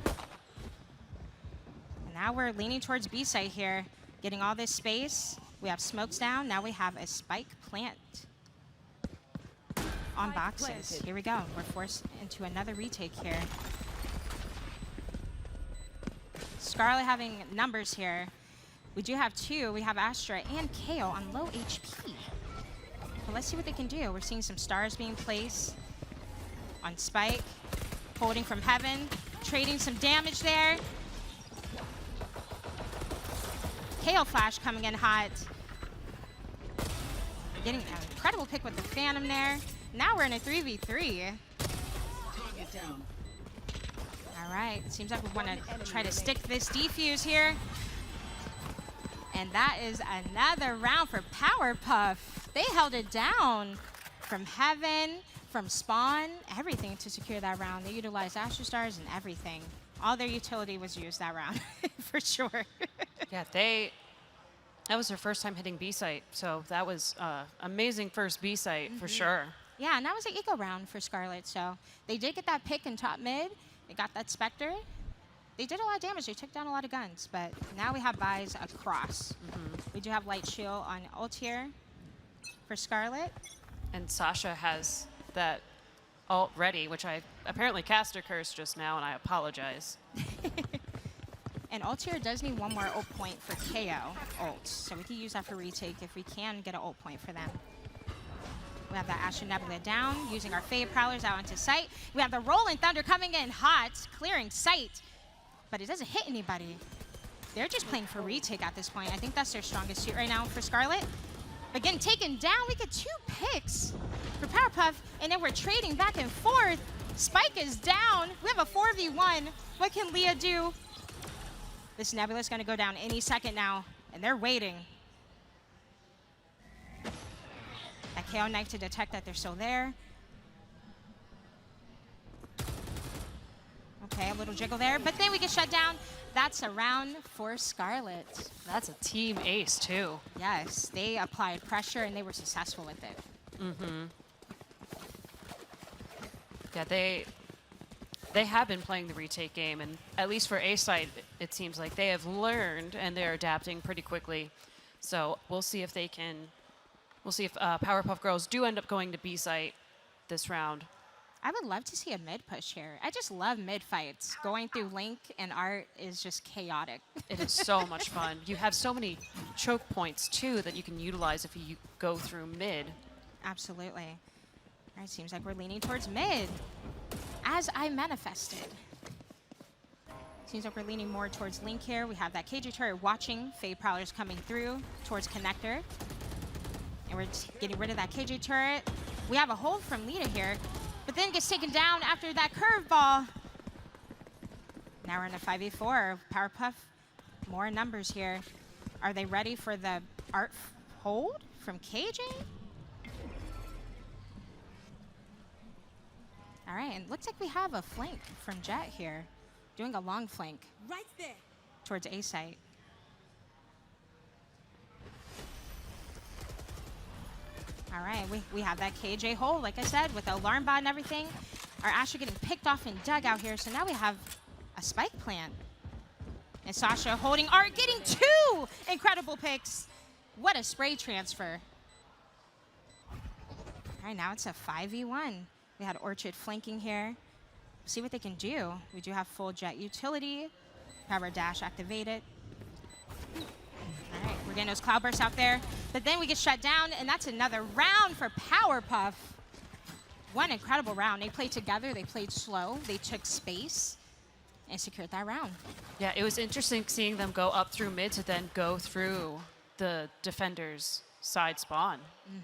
And now we're leaning towards B site here, getting all this space. We have smokes down. Now we have a Spike plant on boxes. Here we go. We're forced into another retake here. Scarlet having numbers here. We do have 2. We have Astra and Kale on low HP. But let's see what they can do. We're seeing some stars being placed on Spike. Holding from heaven. Trading some damage there. Kale Flash coming in hot. Getting an incredible pick with the Phantom there. Now we're in a 3v3. All right. Seems like we want to try to stick this defuse here. And that is another round for Powerpuff. They held it down from heaven, from spawn, everything to secure that round. They utilized Astro Stars and everything. All their utility was used that round, for sure. Yeah, that was their first time hitting B site, so that was amazing first B site for sure. Yeah, and that was an eco round for Scarlet, so they did get that pick in top mid. They got that Spectre. They did a lot of damage. They took down a lot of guns, but now we have buys across. We do have Light Shield on ult here for Scarlet. And Sasha has that ult ready, which I apparently cast her curse just now, and I apologize. And Altier does need 1 more ult point for KO ult, so we can use that for retake if we can get an ult point for them. We have that Ashen Nebula down, using our Fade Prowlers out onto sight. We have the Rolling Thunder coming in hot, clearing sight, but it doesn't hit anybody. They're just playing for retake at this point. I think that's their strongest suit right now for Scarlet. But getting taken down, we get 2 picks for Powerpuff, and then we're trading back and forth. Spike is down. We have a 4v1. What can Leah do? This Nebula is going to go down any second now, and they're waiting. That KO knife to detect that they're still there. Okay, a little jiggle there, but then we get shut down. That's a round for Scarlet. That's a team ace, too. Yes, they applied pressure, and they were successful with it. Mm-hmm. Yeah, they have been playing the retake game, and at least for A side, it seems like they have learned and they're adapting pretty quickly. So we'll see if they can. We'll see if Powerpuff Girls do end up going to B site this round. I would love to see a mid push here. I just love mid fights. Going through Link and Art is just chaotic. It is so much fun. You have so many choke points too that you can utilize if you go through mid. Absolutely. All right, seems like we're leaning towards mid, as I manifested. Seems like we're leaning more towards Link here. We have that KJ turret watching. Fade Prowlers coming through towards Connector. And we're getting rid of that KJ turret. We have a hold from Lita here, but then gets taken down after that curveball. Now we're in a 5v4. Powerpuff, more numbers here. Are they ready for the Art hold from KJ? All right, and looks like we have a flank from Jet here, doing a long flank Right there. towards A site. All right, we have that KJ hold, like I said, with the alarm bot and everything. Our Asher getting picked off in dugout here, so now we have a spike plant. And Sasha holding Art, getting 2 incredible picks. What a spray transfer. All right, now it's a 5v1. We had Orchid flanking here. See what they can do. We do have full Jet utility. Have our dash activated. All right, we're getting those cloud bursts out there. But then we get shut down, and that's another round for Powerpuff. One incredible round. They played together. They played slow. They took space and secured that round. Yeah, it was interesting seeing them go up through mid to then go through the defender's side spawn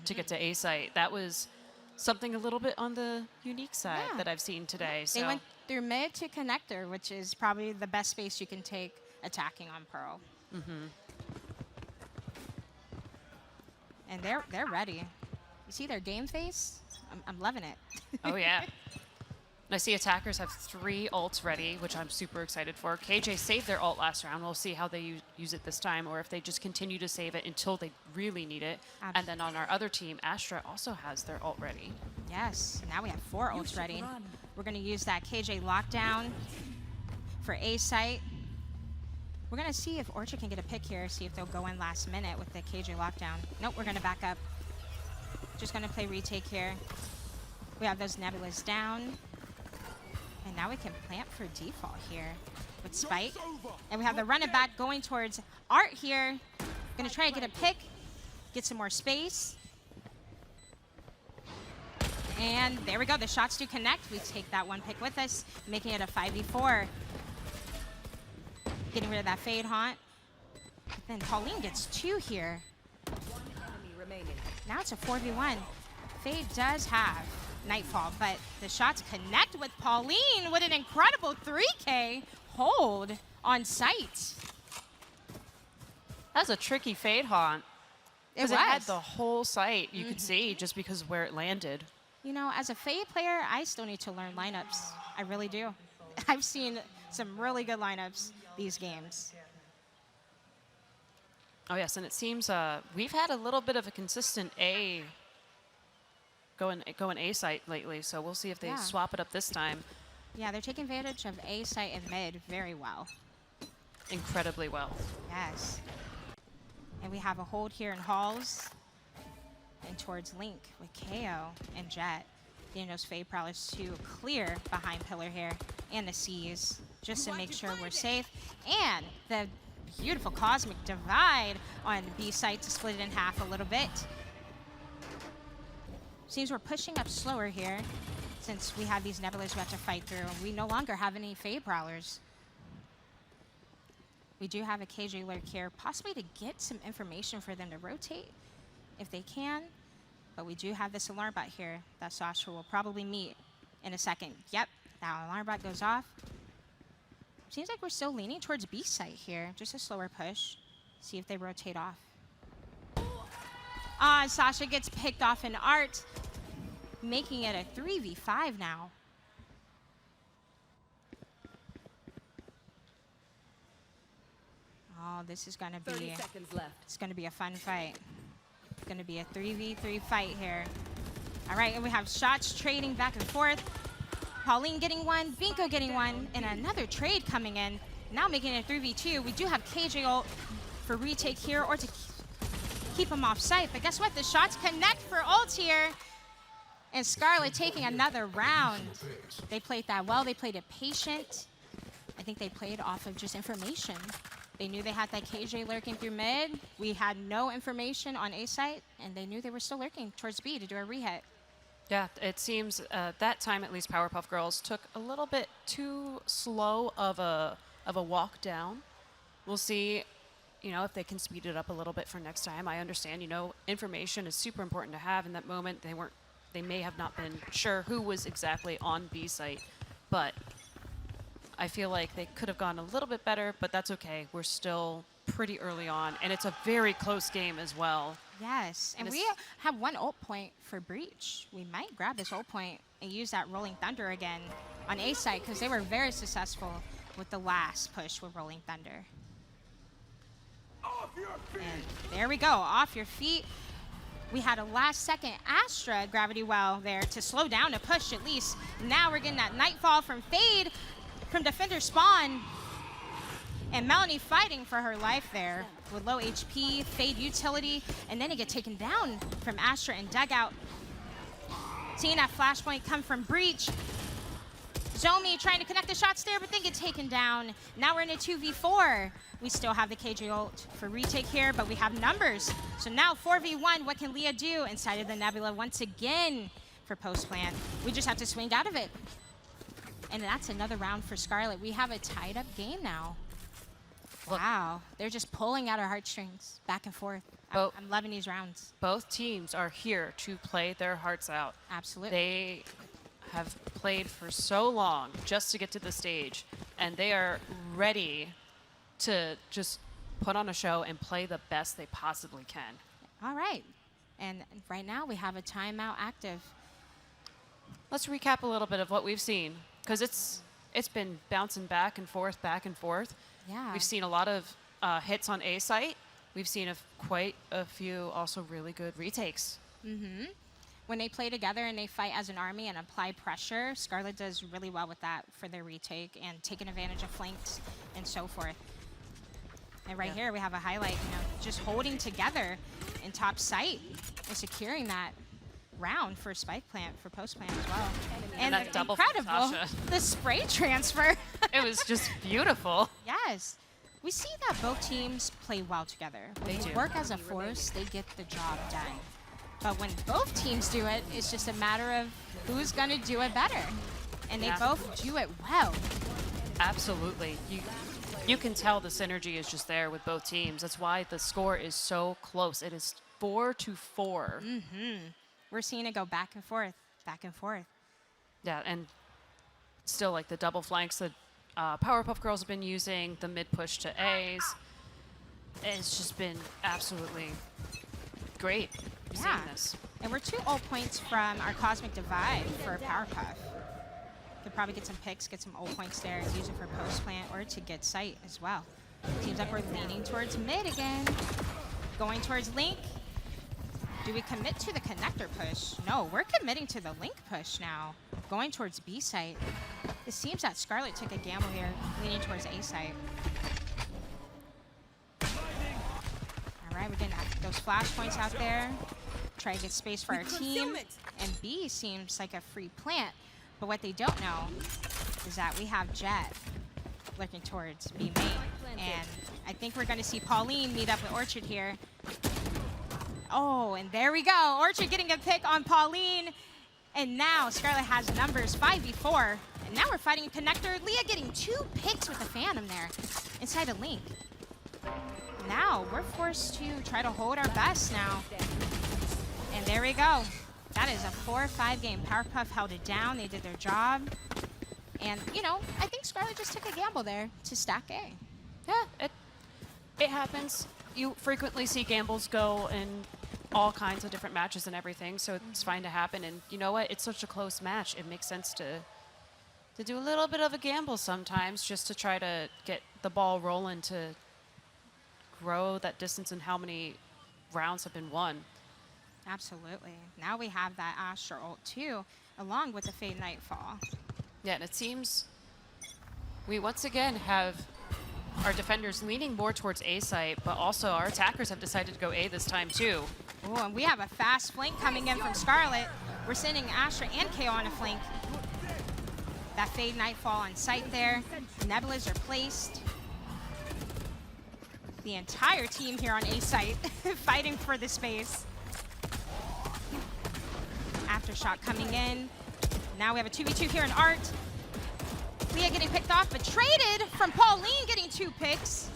to get to A site. That was something a little bit on the unique side that I've seen today. They went through mid to Connector, which is probably the best space you can take attacking on Pearl. And they're ready. You see their game face? I'm loving it. Oh, yeah. And I see attackers have 3 ults ready, which I'm super excited for. KJ saved their ult last round. We'll see how they use it this time, or if they just continue to save it until they really need it. And then on our other team, Astra also has their ult ready. Yes, now we have 4 ults ready. We're going to use that KJ lockdown for A site. We're going to see if Orchard can get a pick here, see if they'll go in last minute with the KJ lockdown. Nope, we're going to back up. Just going to play retake here. We have those Nebulas down. And now we can plant for default here with Spike. And we have the run it back going towards Art here. Going to try to get a pick, get some more space. And there we go. The shots do connect. We take that 1 pick with us, making it a 5v4. Getting rid of that Fade Haunt. But then Pauline gets 2 here. Now it's a 4v1. Fade does have Nightfall, but the shots connect with Pauline with an incredible 3K hold on site. That was a tricky Fade Haunt. It was. It had the whole site you could see just because of where it landed. You know, as a Fade player, I still need to learn lineups. I really do. I've seen some really good lineups these games. Oh, yes, and it seems we've had a little bit of a consistent going A site lately, so we'll see if they swap it up this time. Yeah, they're taking advantage of A site and mid very well. Incredibly well. Yes. And we have a hold here in Halls and towards Link with KO and Jet. Getting those Fade Prowlers to clear behind Pillar here and the C's just to make sure we're safe. And the beautiful Cosmic Divide on B site to split it in half a little bit. Seems we're pushing up slower here since we have these Nebulas we have to fight through. We no longer have any Fade Prowlers. We do have a KJ lurk here, possibly to get some information for them to rotate if they can. But we do have this alarm bot here that Sasha will probably meet in a second. Yep, that alarm bot goes off. Seems like we're still leaning towards B site here. Just a slower push. See if they rotate off. Sasha gets picked off in art, making it a 3v5 now. Oh, this is gonna be 30 seconds left. It's gonna be a fun fight. It's gonna be a 3v3 fight here. All right, and we have shots trading back and forth. Pauline getting one, Binko getting one, and another trade coming in. Now making it a 3v2. We do have KJ ult for retake here or to keep him off site. But guess what? The shots connect for ult here. And Scarlet taking another round. They played that well. They played it patient. I think they played off of just information. They knew they had that KJ lurking through mid. We had no information on A site, and they knew they were still lurking towards B to do a re-hit. Yeah, it seems that time at least Powerpuff Girls took a little bit too slow of a walk down. We'll see, you know, if they can speed it up a little bit for next time. I understand, you know, information is super important to have in that moment. They may have not been sure who was exactly on B site, but I feel like they could have gone a little bit better, but that's okay. We're still pretty early on, and it's a very close game as well. Yes, and we have one ult point for Breach. We might grab this ult point and use that Rolling Thunder again on A site because they were very successful with the last push with Rolling Thunder. Off your feet. And there we go, off your feet. We had a last second Astra Gravity Well there to slow down a push at least. Now we're getting that Nightfall from Fade from Defender Spawn. And Melanie fighting for her life there with low HP, Fade utility, and then it get taken down from Astra and Dugout. Seeing that flashpoint come from Breach. Zomi trying to connect the shots there, but then get taken down. Now we're in a 2v4. We still have the KJ ult for retake here, but we have numbers. So now 4v1, what can Leah do inside of the Nebula once again for post plant? We just have to swing out of it. And that's another round for Scarlet. We have a tied up game now. Wow, they're just pulling at our heartstrings back and forth. I'm loving these rounds. Both teams are here to play their hearts out. Absolutely. They have played for so long just to get to the stage, and they are ready to just put on a show and play the best they possibly can. All right, and right now we have a timeout active. Let's recap a little bit of what we've seen, because it's been bouncing back and forth, back and forth. Yeah. We've seen a lot of hits on A site. We've seen quite a few also really good retakes. Mm-hmm. When they play together and they fight as an army and apply pressure, Scarlet does really well with that for their retake and taking advantage of flanks and so forth. And right here we have a highlight, you know, just holding together in top site and securing that round for spike plant, for post plant as well. And that double from incredible, Sasha. the spray transfer. It was just beautiful. Yes. We see that both teams play well together. When they work as a force, they get the job done. But when both teams do it, it's just a matter of who's going to do it better. And they both do it well. Absolutely. You can tell the synergy is just there with both teams. That's why the score is so close. It is 4-4. Mm-hmm. We're seeing it go back and forth, back and forth. Yeah, and still like the double flanks that Powerpuff Girls have been using, the mid push to A's. It's just been absolutely great seeing this. And we're 2 ult points from our Cosmic Divide for Powerpuff. Could probably get some picks, get some ult points there, and use it for post plant or to get sight as well. Seems like we're leaning towards mid again. Going towards Link. Do we commit to the connector push? No, we're committing to the Link push now. Going towards B site. It seems that Scarlet took a gamble here, leaning towards A site. All right, we're getting those flash points out there. Try to get space for our team. And B seems like a free plant. But what they don't know is that we have Jet looking towards B main. And I think we're going to see Pauline meet up with Orchard here. Oh, and there we go. Orchard getting a pick on Pauline. And now Scarlet has numbers 5v4. And now we're fighting Connector. Leah getting 2 picks with the Phantom there inside a Link. Now we're forced to try to hold our best now. And there we go. That is a 4-5 game. Powerpuff held it down. They did their job. And, you know, I think Scarlet just took a gamble there to stack A. Yeah, it happens. You frequently see gambles go in all kinds of different matches and everything, so it's fine to happen. And you know what? It's such a close match. It makes sense to do a little bit of a gamble sometimes just to try to get the ball rolling to grow that distance and how many rounds have been won. Absolutely. Now we have that Astra ult too, along with the Fade Nightfall. Yeah, and it seems we once again have our defenders leaning more towards A site, but also our attackers have decided to go A this time too. Oh, and we have a fast flank coming in from Scarlet. We're sending Astra and KO on a flank. That Fade Nightfall on site there. Nebulas are placed. The entire team here on A site fighting for the space. Aftershock coming in. Now we have a 2v2 here in Art. Leah getting picked off, but traded from Pauline getting 2 picks.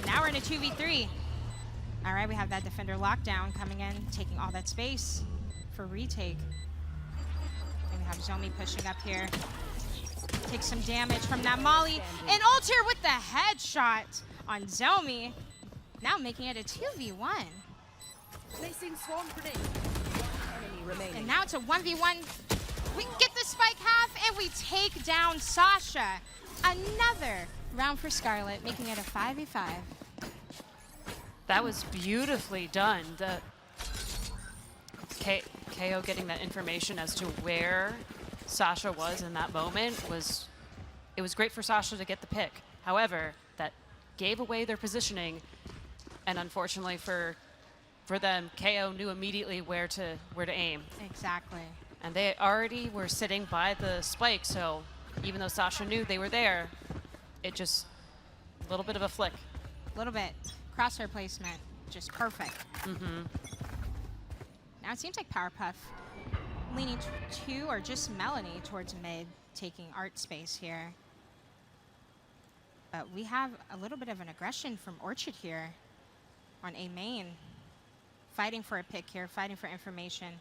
Now we're in a 2v3. All right, we have that defender lockdown coming in, taking all that space for retake. And we have Zomi pushing up here. Take some damage from that Molly. And Altair with the headshot on Zomi. Now making it a 2v1. Placing swarm grenade. Enemy remaining. And now it's a 1v1. We get the spike half and we take down Sasha. Another round for Scarlet, making it a 5v5. That was beautifully done. The KO getting that information as to where Sasha was in that moment it was great for Sasha to get the pick. However, that gave away their positioning, and unfortunately for them, KO knew immediately where to aim. Exactly. And they already were sitting by the spike, so even though Sasha knew they were there, it just a little bit of a flick. A little bit. Crosshair placement, just perfect. Now it seems like Powerpuff leaning to, or just Melanie towards mid, taking art space here. But we have a little bit of an aggression from Orchard here on A main. Fighting for a pick here, fighting for information.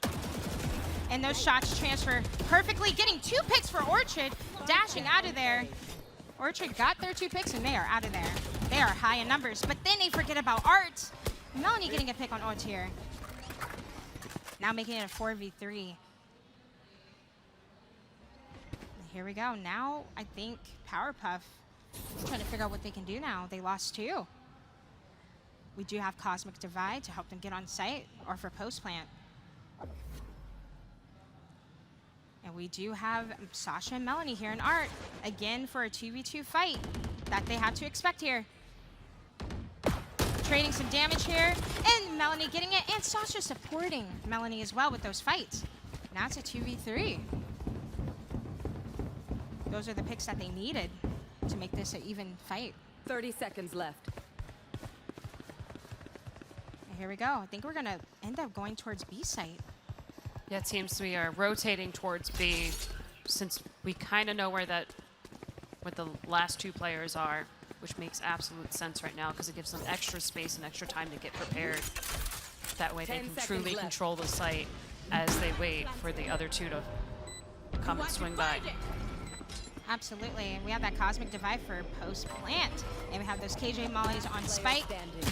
And those shots transfer perfectly, getting 2 picks for Orchard, dashing out of there. Orchard got their 2 picks and they are out of there. They are high in numbers, but then they forget about Art. Melanie getting a pick on ult here. Now making it a 4v3. Here we go. Now I think Powerpuff is trying to figure out what they can do now. They lost 2. We do have Cosmic Divide to help them get on site or for post plant. And we do have Sasha and Melanie here in Art, again for a 2v2 fight that they had to expect here. Trading some damage here, and Melanie getting it, and Sasha supporting Melanie as well with those fights. Now it's a 2v3. Those are the picks that they needed to make this an even fight. 30 seconds left. And here we go. I think we're gonna end up going towards B site. Yeah, it seems we are rotating towards B since we kind of know where the last 2 players are, which makes absolute sense right now because it gives them extra space and extra time to get prepared. That way they can truly control the site as they wait for the other 2 to come and swing by. Absolutely. We have that Cosmic Divide for post plant. And we have those KJ Mollies on spike.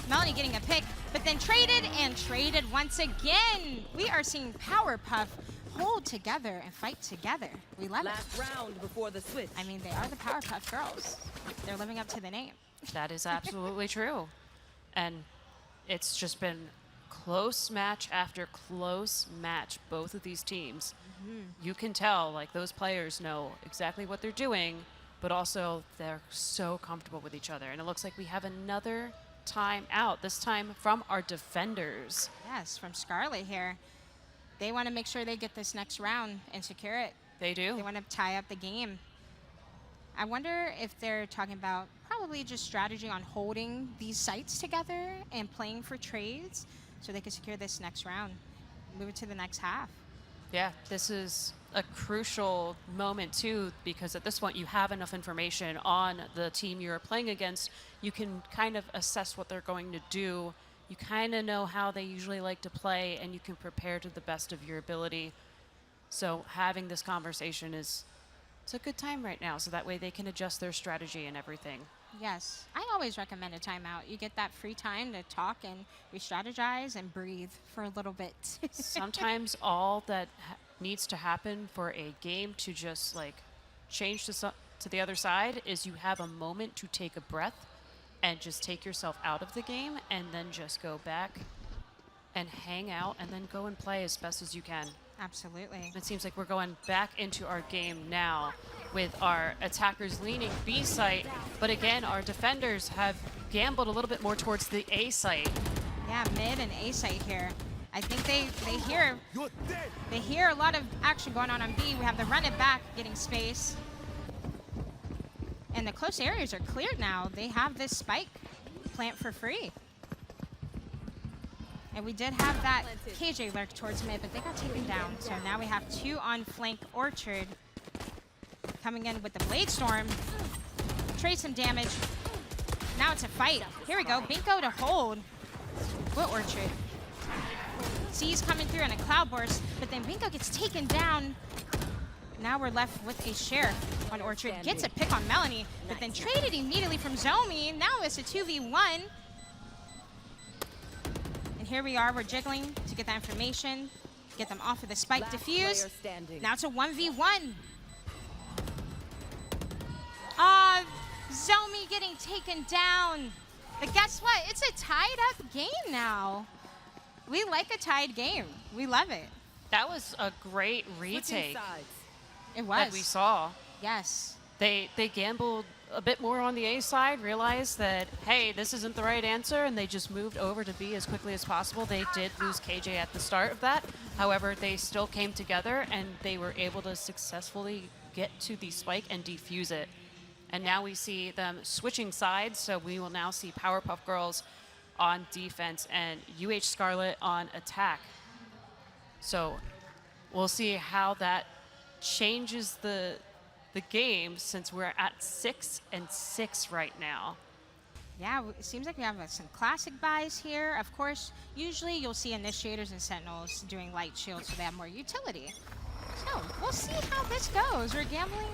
Melanie getting a pick, but then traded and traded once again. We are seeing Powerpuff hold together and fight together. We love it. Last round before the switch. I mean, they are the Powerpuff girls. They're living up to the name. That is absolutely true. And it's just been close match after close match, both of these teams. You can tell, like, those players know exactly what they're doing, but also they're so comfortable with each other. And it looks like we have another time out, this time from our defenders. Yes, from Scarlet here. They want to make sure they get this next round and secure it. They do. They want to tie up the game. I wonder if they're talking about probably just strategy on holding these sites together and playing for trades. so they can secure this next round, move it to the next half. Yeah, this is a crucial moment too, because at this point you have enough information on the team you're playing against. You can kind of assess what they're going to do. You kind of know how they usually like to play, and you can prepare to the best of your ability. So having this conversation it's a good time right now, so that way they can adjust their strategy and everything. Yes, I always recommend a timeout. You get that free time to talk and re-strategize and breathe for a little bit. Sometimes all that needs to happen for a game to just like change to the other side is you have a moment to take a breath and just take yourself out of the game, and then just go back and hang out and then go and play as best as you can. Absolutely. It seems like we're going back into our game now with our attackers leaning B site, but again, our defenders have gambled a little bit more towards the A site. Yeah, mid and A site here. I think they hear a lot of action going on B. We have the run it back, getting space. And the close areas are cleared now. They have this spike plant for free. And we did have that KJ lurk towards mid, but they got taken down. So now we have 2 on flank Orchard coming in with the Blade Storm. Trade some damage. Now it's a fight. Here we go. Binko to hold. What Orchard? C's coming through in a cloud burst, but then Binko gets taken down. Now we're left with a share on Orchard. Gets a pick on Melanie, but then traded immediately from Zomi. Now it's a 2v1. And here we are, we're jiggling to get that information, get them off of the spike defuse. Now it's a 1v1. Zomi getting taken down. But guess what? It's a tied up game now. We like a tied game. We love it. That was a great retake. It was. That we saw. Yes. They gambled a bit more on the A side, realized that, hey, this isn't the right answer, and they just moved over to B as quickly as possible. They did lose KJ at the start of that. However, they still came together, and they were able to successfully get to the spike and defuse it. And now we see them switching sides, so we will now see Powerpuff Girls on defense and Scarlet on attack. So we'll see how that changes the game, since we're at 6-6 right now. Yeah, it seems like we have some classic buys here. Of course, usually you'll see initiators and sentinels doing light shields, so they have more utility. So we'll see how this goes. We're gambling.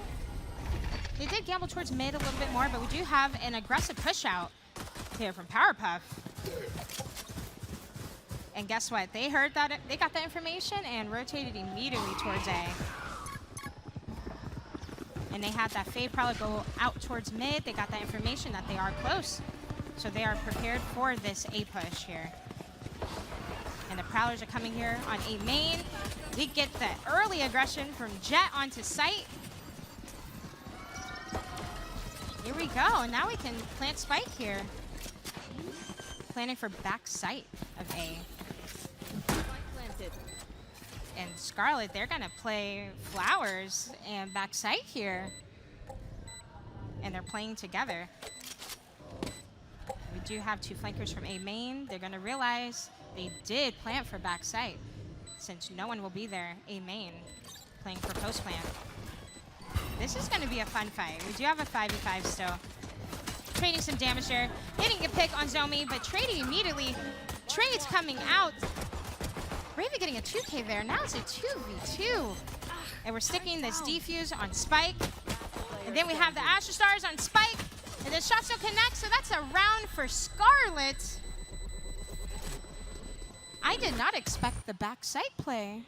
They did gamble towards mid a little bit more, but we do have an aggressive push out here from Powerpuff. And guess what? They heard that, they got that information and rotated immediately towards A. And they had that fade probably go out towards mid. They got that information that they are close. So they are prepared for this A push here. And the Prowlers are coming here on A main. We get the early aggression from Jet onto site. Here we go. And now we can plant spike here. Planning for back site of A. And Scarlet, they're gonna play Flowers and back site here. And they're playing together. We do have 2 flankers from A main. They're gonna realize they did plant for back site, since no one will be there A main playing for post plant. This is gonna be a fun fight. We do have a 5v5 still. Trading some damage there. Hitting a pick on Zomi, but trading immediately. Trades coming out. We're even getting a 2K there. Now it's a 2v2. And we're sticking this defuse on Spike. And then we have the Astro Stars on Spike. And the shots don't connect, so that's a round for Scarlet. I did not expect the back site play,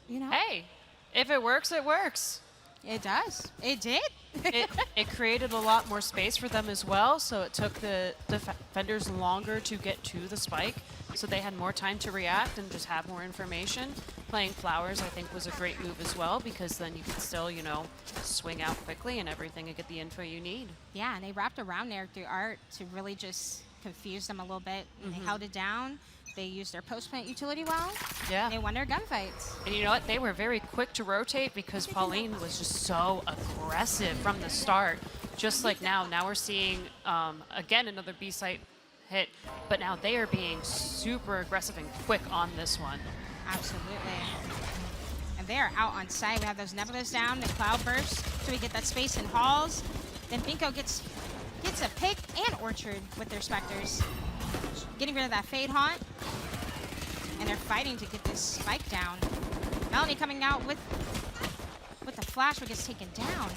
you know? Hey, if it works, it works. It does. It did. It created a lot more space for them as well, so it took the defenders longer to get to the spike, so they had more time to react and just have more information. Playing Flowers, I think, was a great move as well, because then you could still, you know, swing out quickly and everything and get the info you need. Yeah, and they wrapped around there through art to really just confuse them a little bit. And they held it down. They used their post-plant utility well. Yeah. They won their gunfights. And you know what? They were very quick to rotate, because Pauline was just so aggressive from the start. Just like now. Now we're seeing, again, another B site hit. But now they are being super aggressive and quick on this one. Absolutely. And they are out on site. We have those nebulas down, the cloud burst, so we get that space in halls. Then Binko gets a pick and orchard with their specters. Getting rid of that fade haunt. And they're fighting to get this spike down. Melanie coming out with the flash, but gets taken down.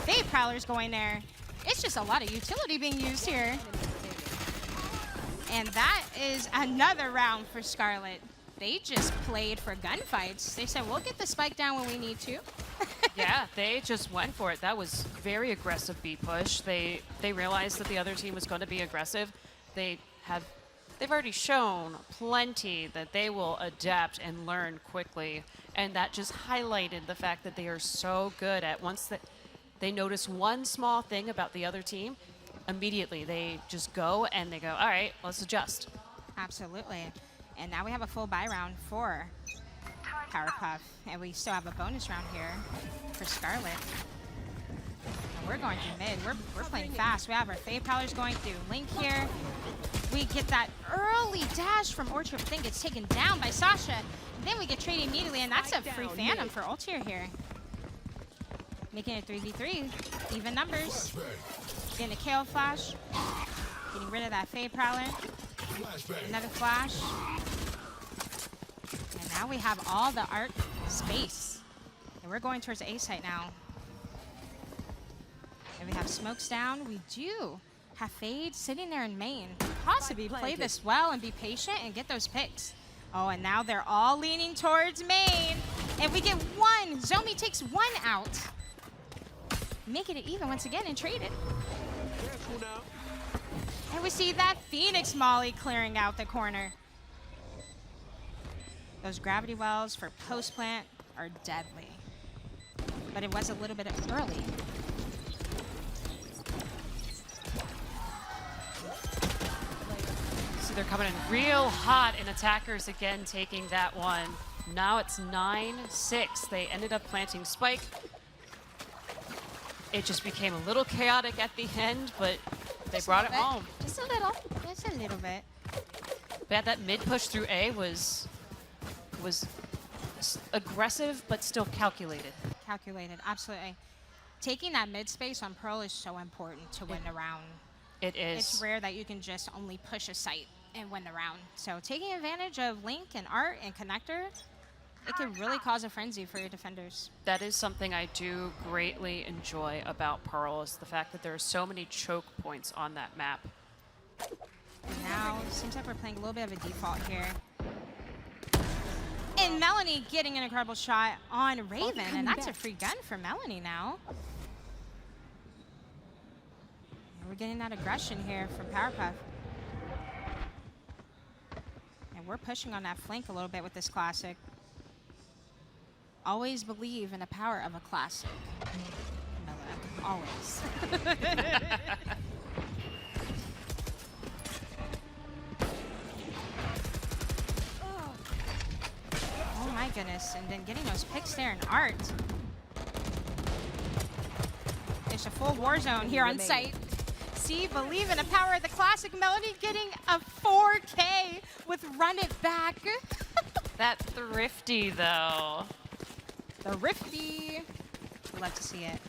Fade Prowler's going there. It's just a lot of utility being used here. And that is another round for Scarlet. They just played for gunfights. They said, we'll get the spike down when we need to. Yeah, they just went for it. That was very aggressive B push. They realized that the other team was going to be aggressive. They've already shown plenty that they will adapt and learn quickly. And that just highlighted the fact that they are so good at once that they notice one small thing about the other team, immediately they just go and they go, all right, let's adjust. Absolutely. And now we have a full buy round for Powerpuff. And we still have a bonus round here for Scarlet. And we're going through mid. We're playing fast. We have our Fade Prowlers going through Link here. We get that early dash from Orchard, but then gets taken down by Sasha. And then we get traded immediately, and that's a free Phantom for Ultier here. Making it 3v3. Even numbers. Getting a KO flash. Getting rid of that Fade Prowler. Another flash. And now we have all the art space. And we're going towards the A site now. And we have smokes down. We do have Fade sitting there in main. Possibly play this well and be patient and get those picks. Oh, and now they're all leaning towards main. And we get one. Zomi takes one out. Making it even once again and trade it. And we see that Phoenix Molly clearing out the corner. Those gravity wells for post plant are deadly. But it was a little bit early. So they're coming in real hot, and attackers again taking that one. Now it's 9-6. They ended up planting spike. It just became a little chaotic at the end, but they brought it home. Just a little. Just a little bit. But that mid push through A was aggressive, but still calculated. Calculated, absolutely. Taking that mid space on Pearl is so important to win a round. It is. It's rare that you can just only push a site and win the round. So taking advantage of Link and Art and Connector, it can really cause a frenzy for your defenders. That is something I do greatly enjoy about Pearl, is the fact that there are so many choke points on that map. And now, it seems like we're playing a little bit of a default here. And Melanie getting an incredible shot on Raven, and that's a free gun for Melanie now. And we're getting that aggression here from Powerpuff. And we're pushing on that flank a little bit with this classic. Always believe in the power of a classic. Mela, always. Oh my goodness, and then getting those picks there in Art. There's a full war zone here on site. See, believe in the power of the classic. Melody getting a 4K with Run It Back. That thrifty, though. The Rifty. Love to see it.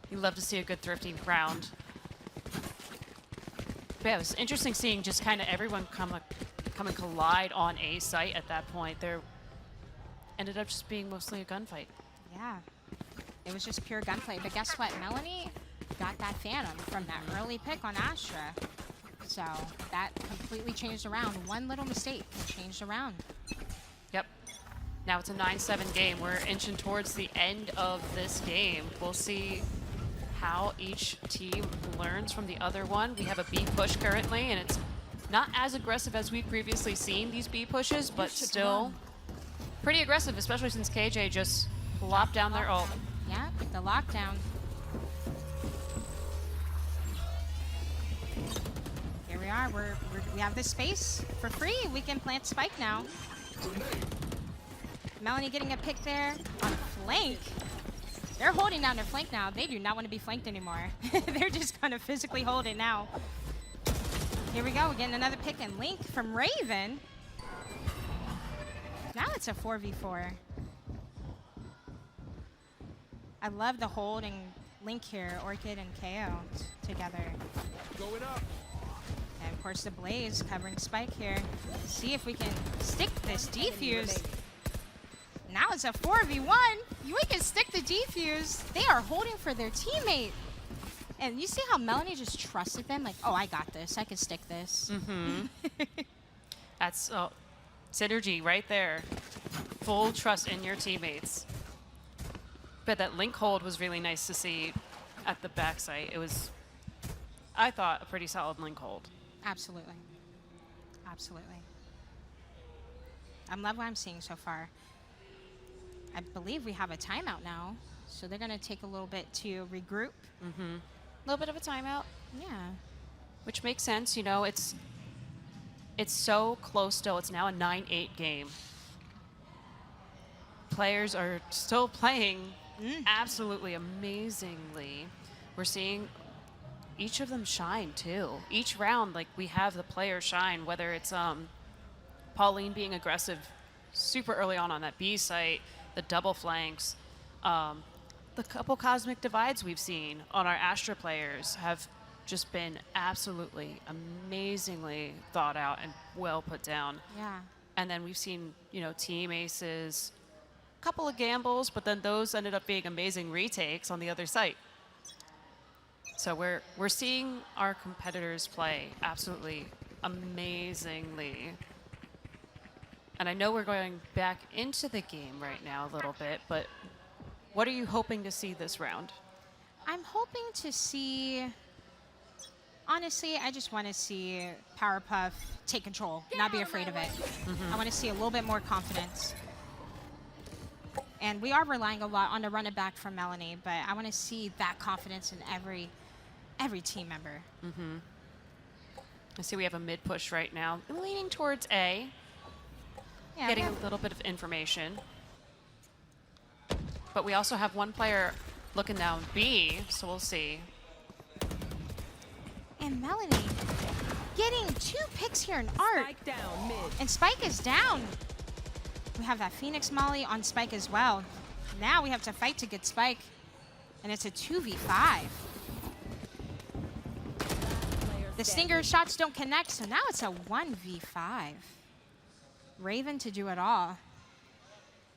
You love to see a good thrifty round. But yeah, it was interesting seeing just kind of everyone come and collide on A site at that point. There ended up just being mostly a gunfight. Yeah, it was just pure gunplay. But guess what? Melanie got that Phantom from that early pick on Astra. So that completely changed around. One little mistake changed around. Yep. Now it's a 9-7 game. We're inching towards the end of this game. We'll see how each team learns from the other one. We have a B push currently, and it's not as aggressive as we've previously seen these B pushes, but still pretty aggressive, especially since KJ just plopped down their ult. Yeah, the lockdown. Here we are. We have this space for free. We can plant spike now. Melanie getting a pick there on flank. They're holding down their flank now. They do not want to be flanked anymore. They're just going to physically hold it now. Here we go. We're getting another pick and Link from Raven. Now it's a 4v4. I love the hold and Link here, Orchid and KO together. Going up. And of course the Blaze covering Spike here. See if we can stick this defuse. Now it's a 4v1. We can stick the defuse. They are holding for their teammate. And you see how Melanie just trusted them? Like, oh, I got this. I can stick this. That's synergy right there. Full trust in your teammates. But that Link hold was really nice to see at the backside. It was, I thought, a pretty solid Link hold. Absolutely. Absolutely. I love what I'm seeing so far. I believe we have a timeout now. So they're going to take a little bit to regroup. A little bit of a timeout. Yeah. Which makes sense. You know, it's so close still. It's now a 9-8 game. Players are still playing absolutely amazingly. We're seeing each of them shine too. Each round, like, we have the players shine, whether it's Pauline being aggressive super early on that B site, the double flanks, the couple cosmic divides we've seen on our Astra players have just been absolutely amazingly thought out and well put down. Yeah. And then we've seen, you know, team aces, a couple of gambles, but then those ended up being amazing retakes on the other site. So we're seeing our competitors play absolutely amazingly. And I know we're going back into the game right now a little bit, but what are you hoping to see this round? I'm hoping to see, honestly, I just want to see Powerpuff take control, not be afraid of it. I want to see a little bit more confidence. And we are relying a lot on the run it back from Melanie, but I want to see that confidence in every team member. I see we have a mid push right now, leaning towards A, Yeah, getting a little bit of information. But we also have one player looking down B, so we'll see. And Melanie getting 2 picks here in Art. Spike down mid. And Spike is down. We have that Phoenix Molly on Spike as well. Now we have to fight to get Spike. And it's a 2v5. The Stinger shots don't connect, so now it's a 1v5. Raven to do it all.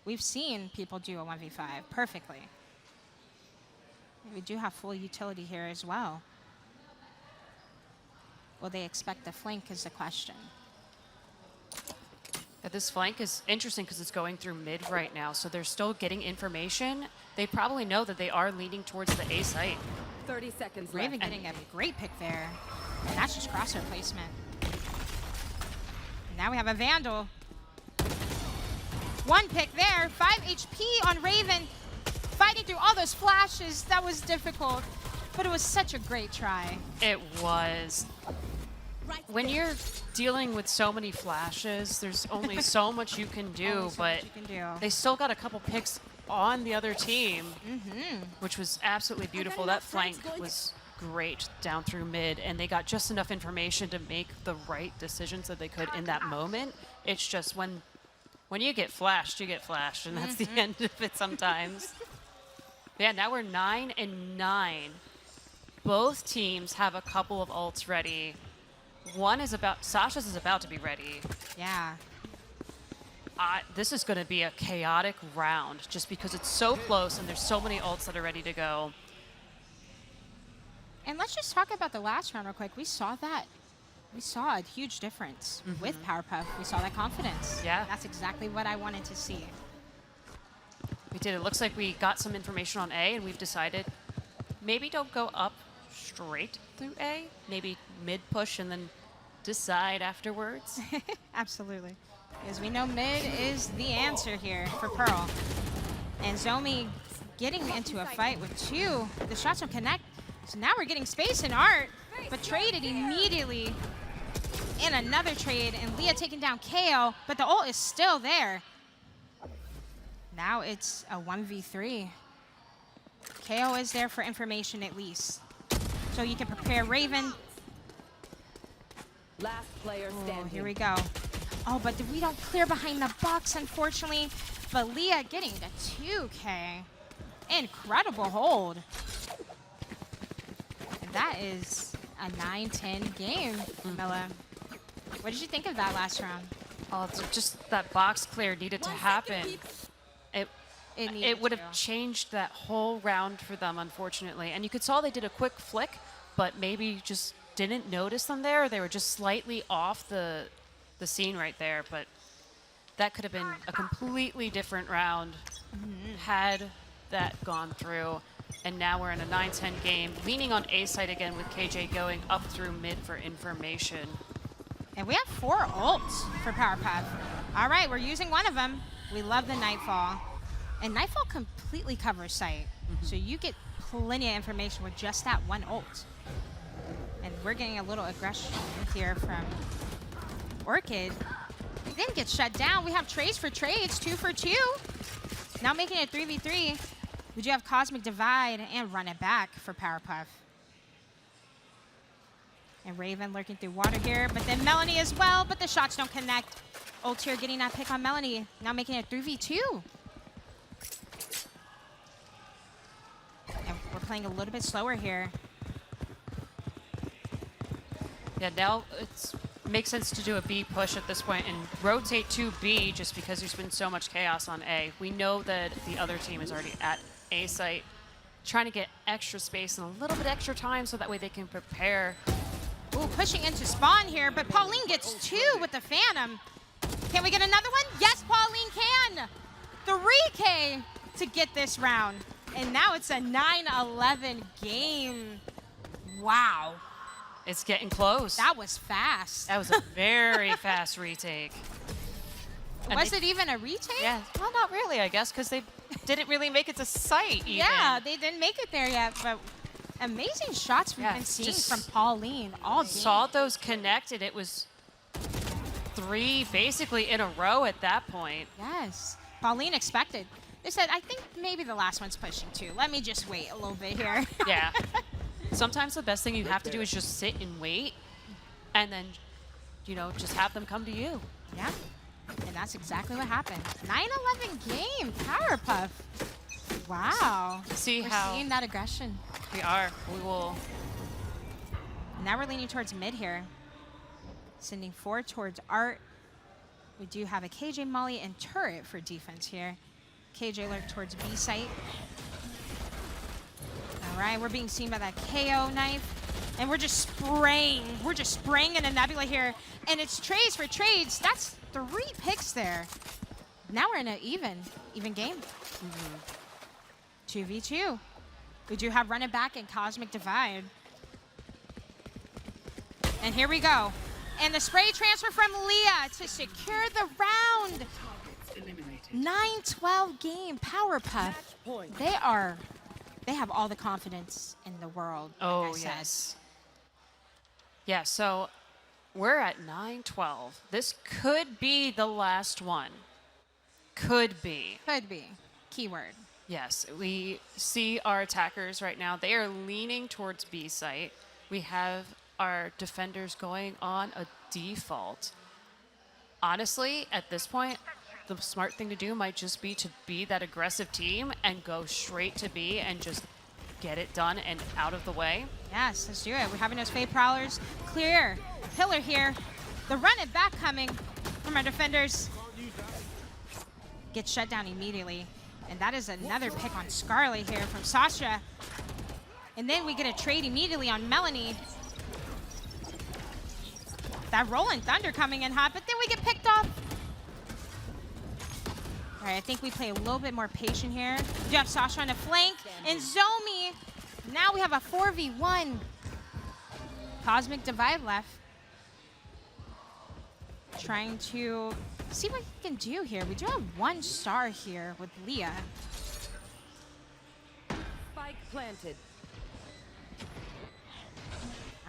We've seen people do a 1v5 perfectly. We do have full utility here as well. Will they expect the flank is the question. This flank is interesting because it's going through mid right now, so they're still getting information. They probably know that they are leaning towards the A site. 30 seconds Raven left. getting a great pick there. And that's just crosshair placement. Now we have a Vandal. 1 pick there, 5 HP on Raven. Fighting through all those flashes, that was difficult. But it was such a great try. It was. When you're dealing with so many flashes, there's only so much you can do, but they still got a couple picks on the other team, which was absolutely beautiful. That flank was great down through mid, and they got just enough information to make the right decisions that they could in that moment. It's just when you get flashed, and that's the end of it sometimes. Yeah, now we're 9-9. Both teams have a couple of ults ready. Sasha's is about to be ready. Yeah. This is going to be a chaotic round just because it's so close and there's so many ults that are ready to go. And let's just talk about the last round real quick. We saw that. We saw a huge difference with Powerpuff. We saw that confidence. Yeah. That's exactly what I wanted to see. We did. It looks like we got some information on A, and we've decided maybe don't go up straight through A. Maybe mid push and then decide afterwards. Absolutely. Because we know mid is the answer here for Pearl. And Zomi getting into a fight with 2. The shots don't connect. So now we're getting space in Art, but traded immediately in another trade. And Leah taking down KO, but the ult is still there. Now it's a 1v3. KO is there for information at least. So you can prepare Raven. Last player standing. Here we go. Oh, but we don't clear behind the box, unfortunately. But Leah getting the 2K. Incredible hold. And that is a 9-10 game, Mela. What did you think of that last round? Oh, it's just that box clear needed to happen. It would have changed that whole round for them, unfortunately. And you could saw they did a quick flick, but maybe just didn't notice them there. They were just slightly off the scene right there. But that could have been a completely different round had that gone through. And now we're in a 9-10 game, leaning on A side again with KJ going up through mid for information. And we have 4 ults for Powerpuff. All right, we're using one of them. We love the Nightfall. And Nightfall completely covers sight. So you get plenty of information with just that one ult. And we're getting a little aggression here from Orchid. Then gets shut down. We have trades for trades, 2 for 2. Now making it 3v3. We do have Cosmic Divide and Run It Back for Powerpuff. And Raven lurking through water here, but then Melanie as well, but the shots don't connect. Ult here getting that pick on Melanie. Now making it 3v2. And we're playing a little bit slower here. Yeah, now it makes sense to do a B push at this point and rotate to B just because there's been so much chaos on A. We know that the other team is already at A site, trying to get extra space and a little bit extra time so that way they can prepare. Ooh, pushing into spawn here, but Pauline gets 2 with the Phantom. Can we get another one? Yes, Pauline can! 3K to get this round. And now it's a 9-11 game. Wow. It's getting close. That was fast. That was a very fast retake. Was it even a retake? Yeah, well, not really, I guess, because they didn't really make it to sight even. Yeah, they didn't make it there yet, but amazing shots we've been seeing from Pauline all game. Saw those connected. It was 3 basically in a row at that point. Yes. Pauline expected. They said, I think maybe the last one's pushing too. Let me just wait a little bit here. Yeah. Sometimes the best thing you have to do is just sit and wait and then, you know, just have them come to you. Yeah. And that's exactly what happened. 9-11 game, Powerpuff. Wow. We're seeing that aggression. We are. We will. Now we're leaning towards mid here. Sending 4 towards Art. We do have a KJ Molly and turret for defense here. KJ lurk towards B site. All right, we're being seen by that KO knife. And we're just spraying. We're just spraying in a nebula here. And it's trades for trades. That's 3 picks there. Now we're in an even game. 2v2. We do have Run It Back and Cosmic Divide. And here we go. And the spray transfer from Leah to secure the round. 9-12 game, Powerpuff. They have all the confidence in the world. Oh, yes. Yeah, so we're at 9-12. This could be the last one. Could be. Could be. Keyword. Yes, we see our attackers right now. They are leaning towards B site. We have our defenders going on a default. Honestly, at this point, the smart thing to do might just be to be that aggressive team and go straight to B and just get it done and out of the way. Yes, let's do it. We're having those Fade Prowlers clear. Pillar here. The Run It Back coming from our defenders. Gets shut down immediately. And that is another pick on Scarlet here from Sasha. And then we get a trade immediately on Melanie. That Rolling Thunder coming in hot, but then we get picked off. All right, I think we play a little bit more patient here. We do have Sasha on the flank, and Zomi. Now we have a 4v1. Cosmic Divide left. Trying to see what we can do here. We do have 1 star here with Leah. Spike planted.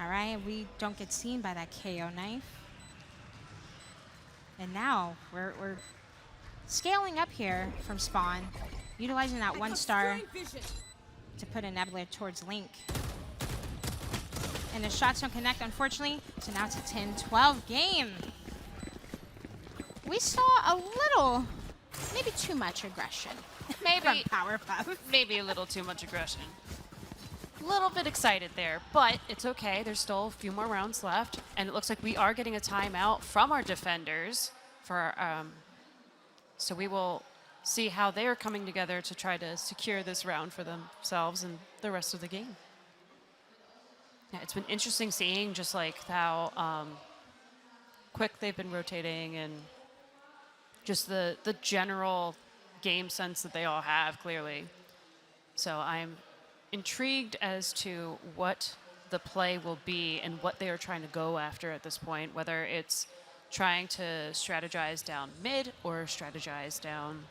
All right, we don't get seen by that KO knife. And now we're scaling up here from spawn, utilizing that 1 star to put a nebula towards Link. And the shots don't connect, unfortunately. So now it's a 10-12 game. We saw a little, maybe too much aggression. Maybe from Powerpuff. Maybe a little too much aggression. A little bit excited there, but it's okay. There's still a few more rounds left, and it looks like we are getting a timeout from our defenders for so we will see how they are coming together to try to secure this round for themselves and the rest of the game. Yeah, it's been interesting seeing just like how quick they've been rotating and just the general game sense that they all have, clearly. So I'm intrigued as to what the play will be and what they are trying to go after at this point, whether it's trying to strategize down mid or strategize down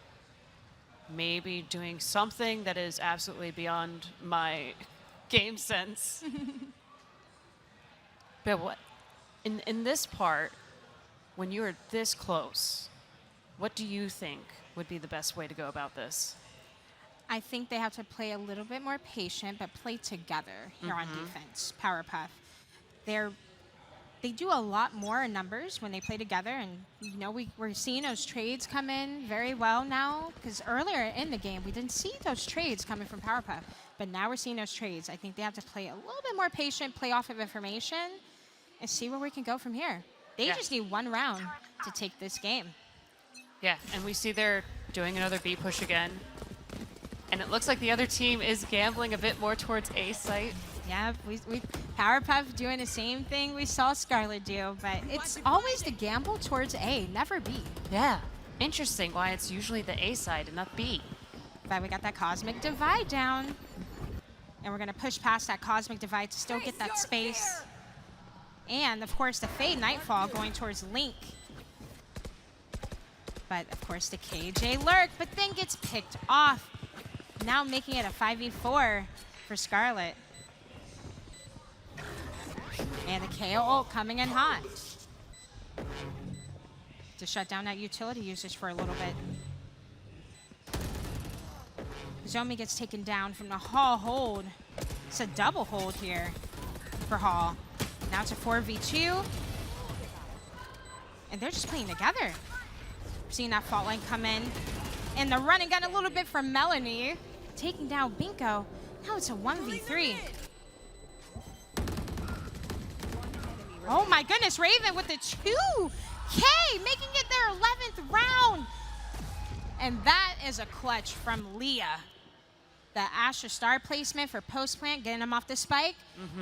maybe doing something that is absolutely beyond my game sense. But what in this part, when you are this close, what do you think would be the best way to go about this? I think they have to play a little bit more patient, but play together here on defense. Powerpuff, they do a lot more in numbers when they play together, and you know we're seeing those trades come in very well now. Because earlier in the game we didn't see those trades coming from Powerpuff, but now we're seeing those trades. I think they have to play a little bit more patient, play off of information, and see where we can go from here. They just need one round to take this game. Yeah, and we see they're doing another B push again. And it looks like the other team is gambling a bit more towards A site. Yeah, we Powerpuff doing the same thing we saw Scarlet do, but it's always the gamble towards A, never B. Yeah, interesting why it's usually the A side and not B. But we got that Cosmic Divide down. And we're gonna push past that Cosmic Divide to still get that space. And of course the Fade Nightfall going towards Link. But of course the KJ Lurk, but then gets picked off. Now making it a 5v4 for Scarlet. And the KO ult coming in hot. To shut down that utility usage for a little bit. Zomi gets taken down from the Hall hold. It's a double hold here for Hall. Now it's a 4v2. And they're just playing together. Seeing that fault line come in. And the run and gun a little bit from Melanie. Taking down Binko. Now it's a 1v3. Oh my goodness, Raven with the 2K, making it their 11th round. And that is a clutch from Leah. The Astra Star placement for post plant, getting him off the spike,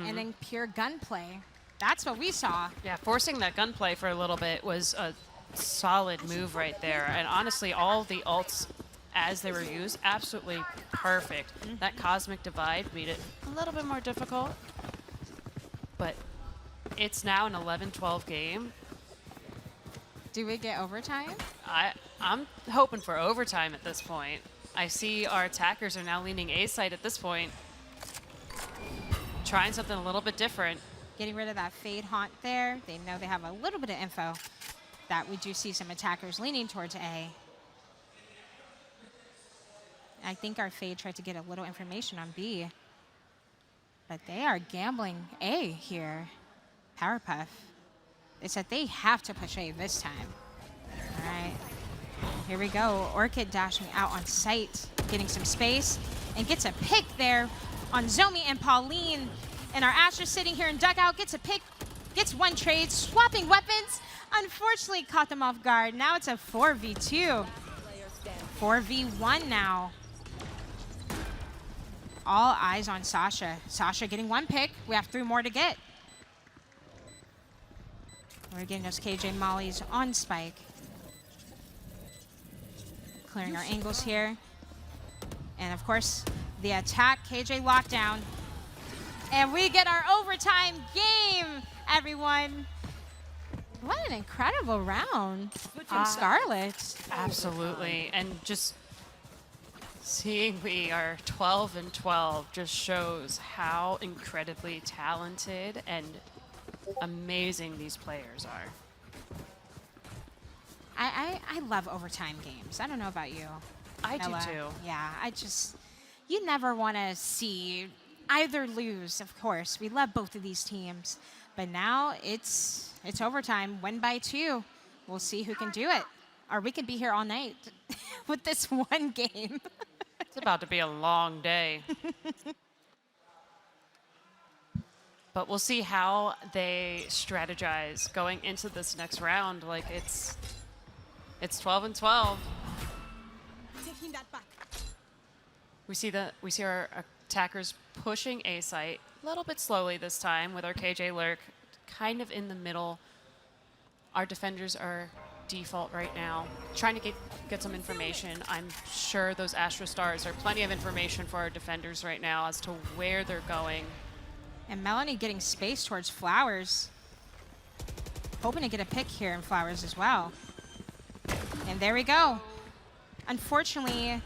and then pure gunplay. That's what we saw. Yeah, forcing that gunplay for a little bit was a solid move right there. And honestly, all the ults as they were used, absolutely perfect. That Cosmic Divide made it a little bit more difficult, but it's now an 11-12 game. Do we get overtime? I'm hoping for overtime at this point. I see our attackers are now leaning A side at this point. Trying something a little bit different. Getting rid of that Fade Haunt there. They know they have a little bit of info that we do see some attackers leaning towards A. I think our Fade tried to get a little information on B. But they are gambling A here. Powerpuff. They said they have to push A this time. All right. Here we go. Orchid dashing out on site, getting some space, and gets a pick there on Zomi and Pauline. And our Astra sitting here in dugout gets a pick, gets one trade, swapping weapons. Unfortunately, caught them off guard. Now it's a 4v2. 4v1 now. All eyes on Sasha. Sasha getting one pick. We have 3 more to get. We're getting those KJ mollies on spike. Clearing our angles here. And of course, the attack, KJ lockdown. And we get our overtime game, everyone. What an incredible round from Scarlet. Absolutely, and just seeing we are 12-12 just shows how incredibly talented and amazing these players are. I love overtime games. I don't know about you. I Ella. do too. Yeah, you never want to see either lose, of course. We love both of these teams. But now it's overtime, win by 2. We'll see who can do it. Or we could be here all night with this one game. It's about to be a long day. But we'll see how they strategize going into this next round. Like it's 12-12. Taking that back. We see our attackers pushing A site a little bit slowly this time with our KJ lurk kind of in the middle. Our defenders are default right now, trying to get some information. I'm sure those Astro Stars are plenty of information for our defenders right now as to where they're going. And Melanie getting space towards Flowers. Hoping to get a pick here in Flowers as well. And there we go. Unfortunately,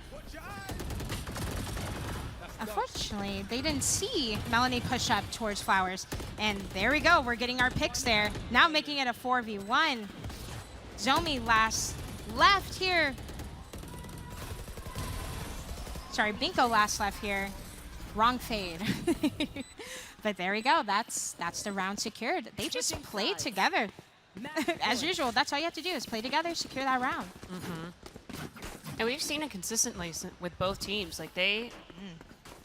they didn't see Melanie push up towards Flowers. And there we go. We're getting our picks there. Now making it a 4v1. Zomi last left here. Sorry, Binko last left here. Wrong fade. But there we go. That's the round secured. They just played together. As usual, that's all you have to do is play together, secure that round. And we've seen it consistently with both teams. Like they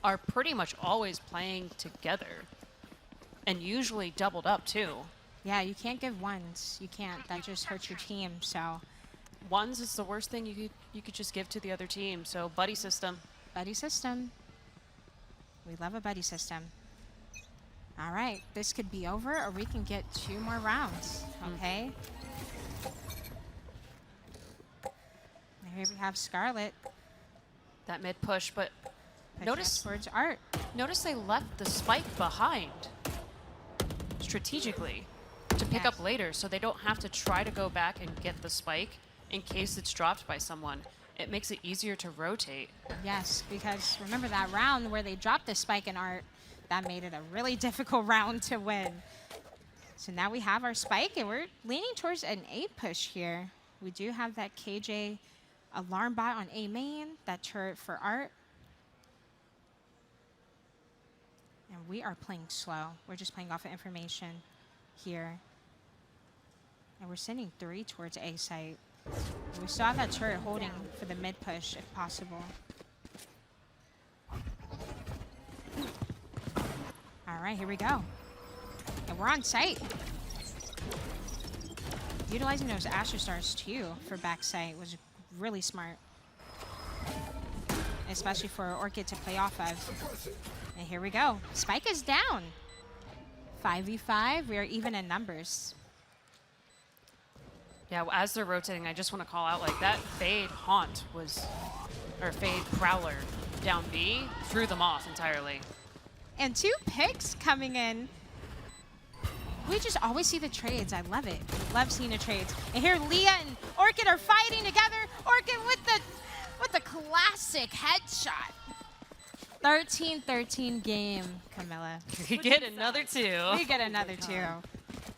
are pretty much always playing together and usually doubled up too. Yeah, you can't give ones. You can't. That just hurts your team. So ones is the worst thing you could just give to the other team. So buddy system. Buddy system. We love a buddy system. All right, this could be over, or we can get 2 more rounds. Okay. And here we have Scarlet. That mid push, but notice towards Art. Notice they left the spike behind strategically to pick up later, so they don't have to try to go back and get the spike in case it's dropped by someone. It makes it easier to rotate. Yes, because remember that round where they dropped the spike in Art, that made it a really difficult round to win. So now we have our spike, and we're leaning towards an A push here. We do have that KJ alarm bot on A main, that turret for Art. And we are playing slow. We're just playing off of information here. And we're sending 3 towards A site. We still have that turret holding for the mid push if possible. All right, here we go. And we're on site. Utilizing those Astro Stars too for back site was really smart. Especially for Orchid to play off of. And here we go. Spike is down. 5v5, we are even in numbers. Yeah, as they're rotating, I just want to call out like that fade haunt or fade prowler down B threw them off entirely. And 2 picks coming in. We just always see the trades. I love it. Love seeing the trades. And here Leah and Orchid are fighting together. Orchid with the classic headshot. 13-13 game, Camilla. We get another 2. We get another 2.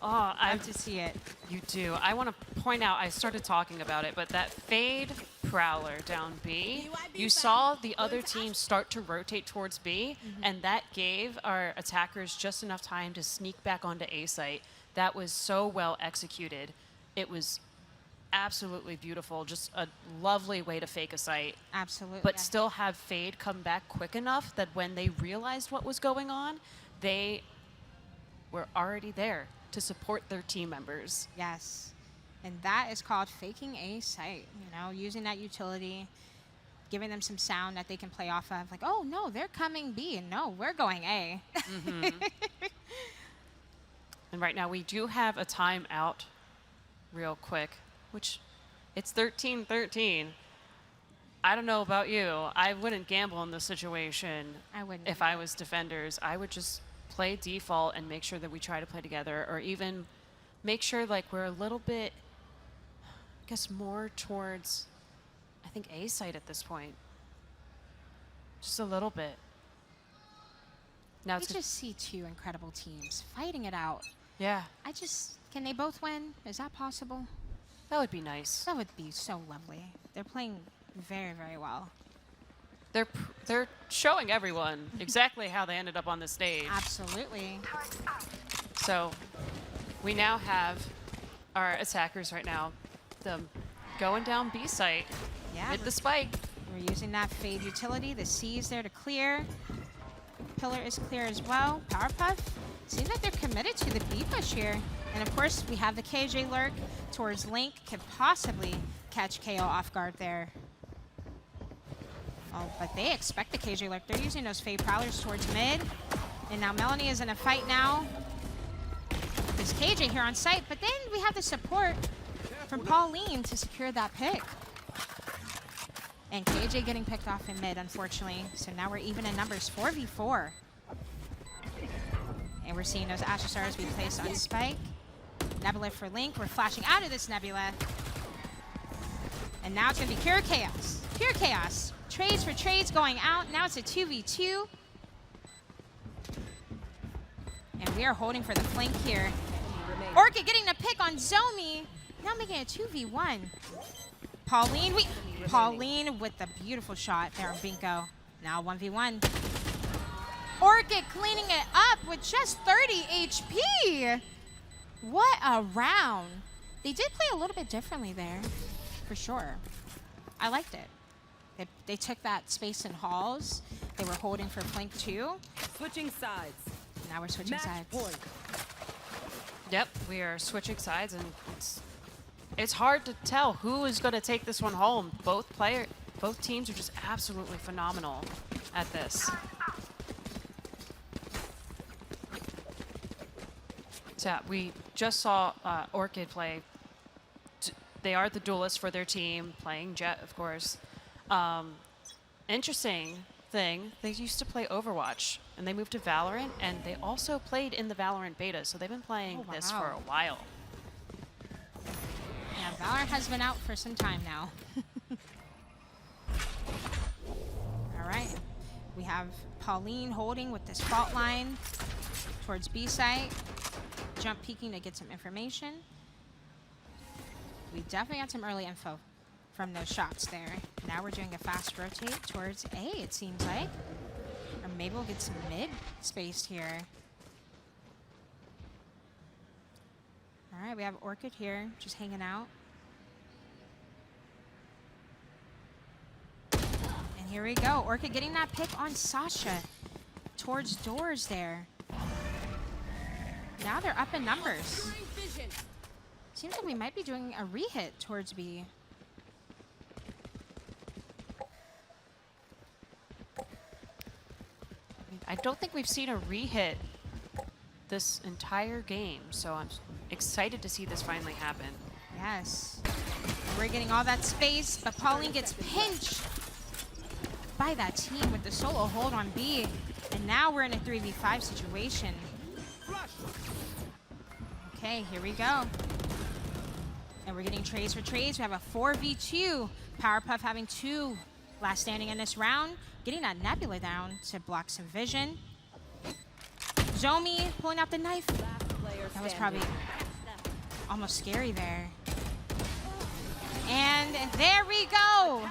Oh, I love to see it. You do. I want to point out, I started talking about it, but that fade prowler down B, you saw the other team start to rotate towards B, and that gave our attackers just enough time to sneak back onto A site. That was so well executed. It was absolutely beautiful. Just a lovely way to fake a site. Absolutely. But still have fade come back quick enough that when they realized what was going on, they were already there to support their team members. Yes. And that is called faking a site, you know, using that utility, giving them some sound that they can play off of. Like, oh, no, they're coming B, and no, we're going A. And right now we do have a timeout real quick, which it's 13-13. I don't know about you. I wouldn't gamble in this situation. I wouldn't. If I was defenders, I would just play default and make sure that we try to play together, or even make sure like we're a little bit, I guess, more towards, I think, A site at this point. Just a little bit. Now we just see 2 incredible teams fighting it out. Yeah. Can they both win? Is that possible? That would be nice. That would be so lovely. They're playing very, very well. They're showing everyone exactly how they ended up on the stage. Absolutely. So we now have our attackers right now, them going down B site with the spike. We're using that fade utility. The C is there to clear. Pillar is clear as well. Powerpuff, seems like they're committed to the B push here. And of course, we have the KJ lurk towards Link. Could possibly catch KO off guard there. Oh, but they expect the KJ lurk. They're using those fade prowlers towards mid. And now Melanie is in a fight now. There's KJ here on site, but then we have the support from Pauline to secure that pick. And KJ getting picked off in mid, unfortunately. So now we're even in numbers, 4v4. And we're seeing those Asher Stars be placed on Spike. Nebula for Link. We're flashing out of this Nebula. And now it's going to be pure chaos. Pure chaos. Trades for trades going out. Now it's a 2v2. And we are holding for the flank here. Orchid getting the pick on Zomi. Now making it 2v1. Pauline with the beautiful shot there on Binko. Now 1v1. Orchid cleaning it up with just 30 HP. What a round. They did play a little bit differently there, for sure. I liked it. They took that space in halls. They were holding for flank 2. Switching sides. Now we're switching sides. Point. Yep, we are switching sides, and it's hard to tell who is going to take this one home. Both teams are just absolutely phenomenal at this. So yeah, we just saw Orchid play. They are the duelists for their team, playing Jet, of course. Interesting thing, they used to play Overwatch, and they moved to Valorant, and they also played in the Valorant beta, so they've been playing this for a while. Yeah, Valorant has been out for some time now. All right, we have Pauline holding with this fault line towards B site. Jump peeking to get some information. We definitely got some early info from those shots there. Now we're doing a fast rotate towards A, it seems like. Or maybe we'll get some mid spaced here. All right, we have Orchid here, just hanging out. And here we go, Orchid getting that pick on Sasha towards doors there. Now they're up in numbers. Seems like we might be doing a re-hit towards B. I don't think we've seen a re-hit this entire game, so I'm excited to see this finally happen. Yes. We're getting all that space, but Pauline gets pinched by that team with the solo hold on B. And now we're in a 3v5 situation. Okay, here we go. And we're getting trades for trades. We have a 4v2. Powerpuff having 2 last standing in this round. Getting that Nebula down to block some vision. Zomi pulling out the knife. That was probably almost scary there. And there we go.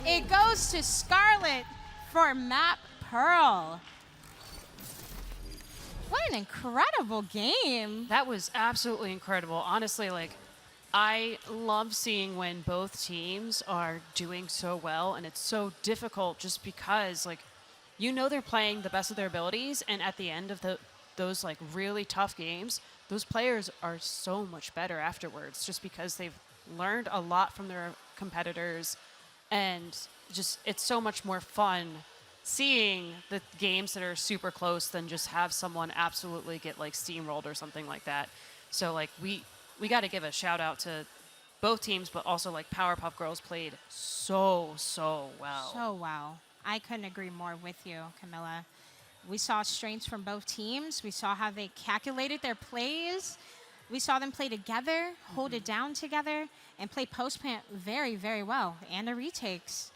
It goes to Scarlet for Map Pearl. What an incredible game. That was absolutely incredible. Honestly, like, I love seeing when both teams are doing so well, and it's so difficult just because, like, you know they're playing the best of their abilities, and at the end of those like really tough games, those players are so much better afterwards just because they've learned a lot from their competitors, and just it's so much more fun seeing the games that are super close than just have someone absolutely get like steamrolled or something like that. So like we got to give a shout out to both teams, but also like Powerpuff Girls played so well. So well. I couldn't agree more with you, Camilla. We saw strengths from both teams. We saw how they calculated their plays. We saw them play together, hold it down together, and play post-plant very, very well, and the retakes.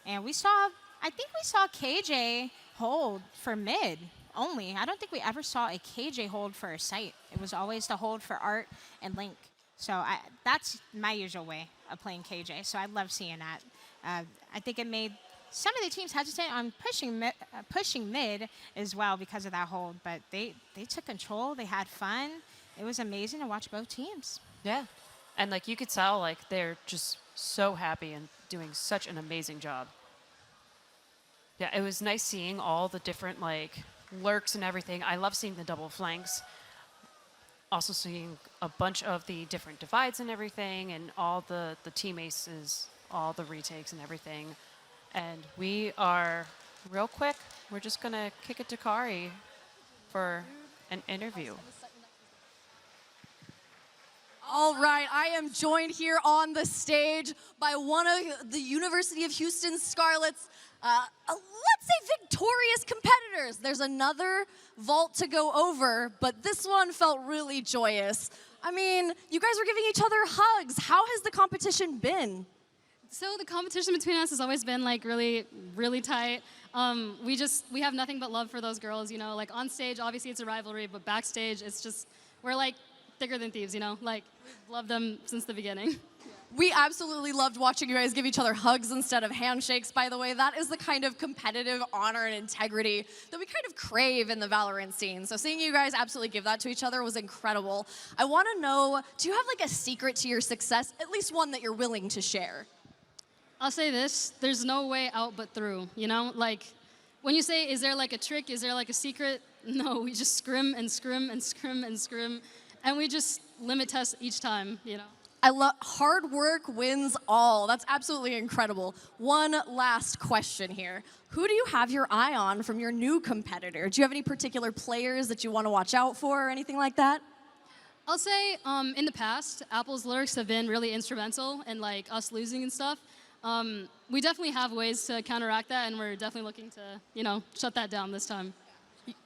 And I think we saw KJ hold for mid only. I don't think we ever saw a KJ hold for a site. It was always the hold for Art and Link. So that's my usual way of playing KJ. So I love seeing that. I think it made some of the teams hesitant on pushing mid as well because of that hold, but they took control. They had fun. It was amazing to watch both teams. Yeah. And like you could tell, like they're just so happy and doing such an amazing job. Yeah, it was nice seeing all the different like lurks and everything. I love seeing the double flanks. Also seeing a bunch of the different divides and everything, and all the team aces, all the retakes and everything. And we are, real quick, we're just going to kick it to Kari for an interview. All right, I am joined here on the stage by one of the University of Houston Scarlet's, let's say, victorious competitors. There's another vault to go over, but this one felt really joyous. I mean, you guys are giving each other hugs. How has the competition been? So the competition between us has always been like really, really tight. We have nothing but love for those girls, you know. Like on stage, obviously it's a rivalry, but backstage, it's just we're like thicker than thieves, you know. Like we've loved them since the beginning. We absolutely loved watching you guys give each other hugs instead of handshakes, by the way. That is the kind of competitive honor and integrity that we kind of crave in the Valorant scene. So seeing you guys absolutely give that to each other was incredible. I want to know, do you have like a secret to your success, at least one that you're willing to share? I'll say this, there's no way out but through, you know? Like, when you say, is there like a trick, is there like a secret? No, we just scrim and scrim and scrim and scrim, and we just limit test each time, you know? I love hard work wins all. That's absolutely incredible. One last question here. Who do you have your eye on from your new competitor? Do you have any particular players that you want to watch out for or anything like that? I'll say in the past, Apple's lyrics have been really instrumental in like us losing and stuff. We definitely have ways to counteract that, and we're definitely looking to, you know, shut that down this time.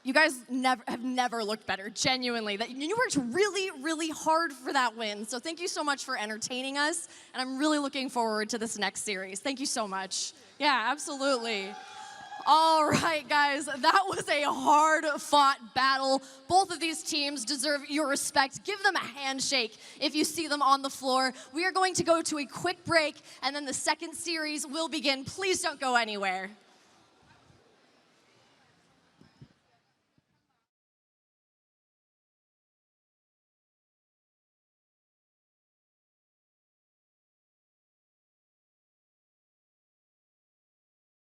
You guys have never looked better, genuinely. You worked really, really hard for that win. So thank you so much for entertaining us, and I'm really looking forward to this next series. Thank you so much. Yeah, absolutely. All right, guys, that was a hard-fought battle. Both of these teams deserve your respect. Give them a handshake if you see them on the floor. We are going to go to a quick break, and then the second series will begin. Please don't go anywhere.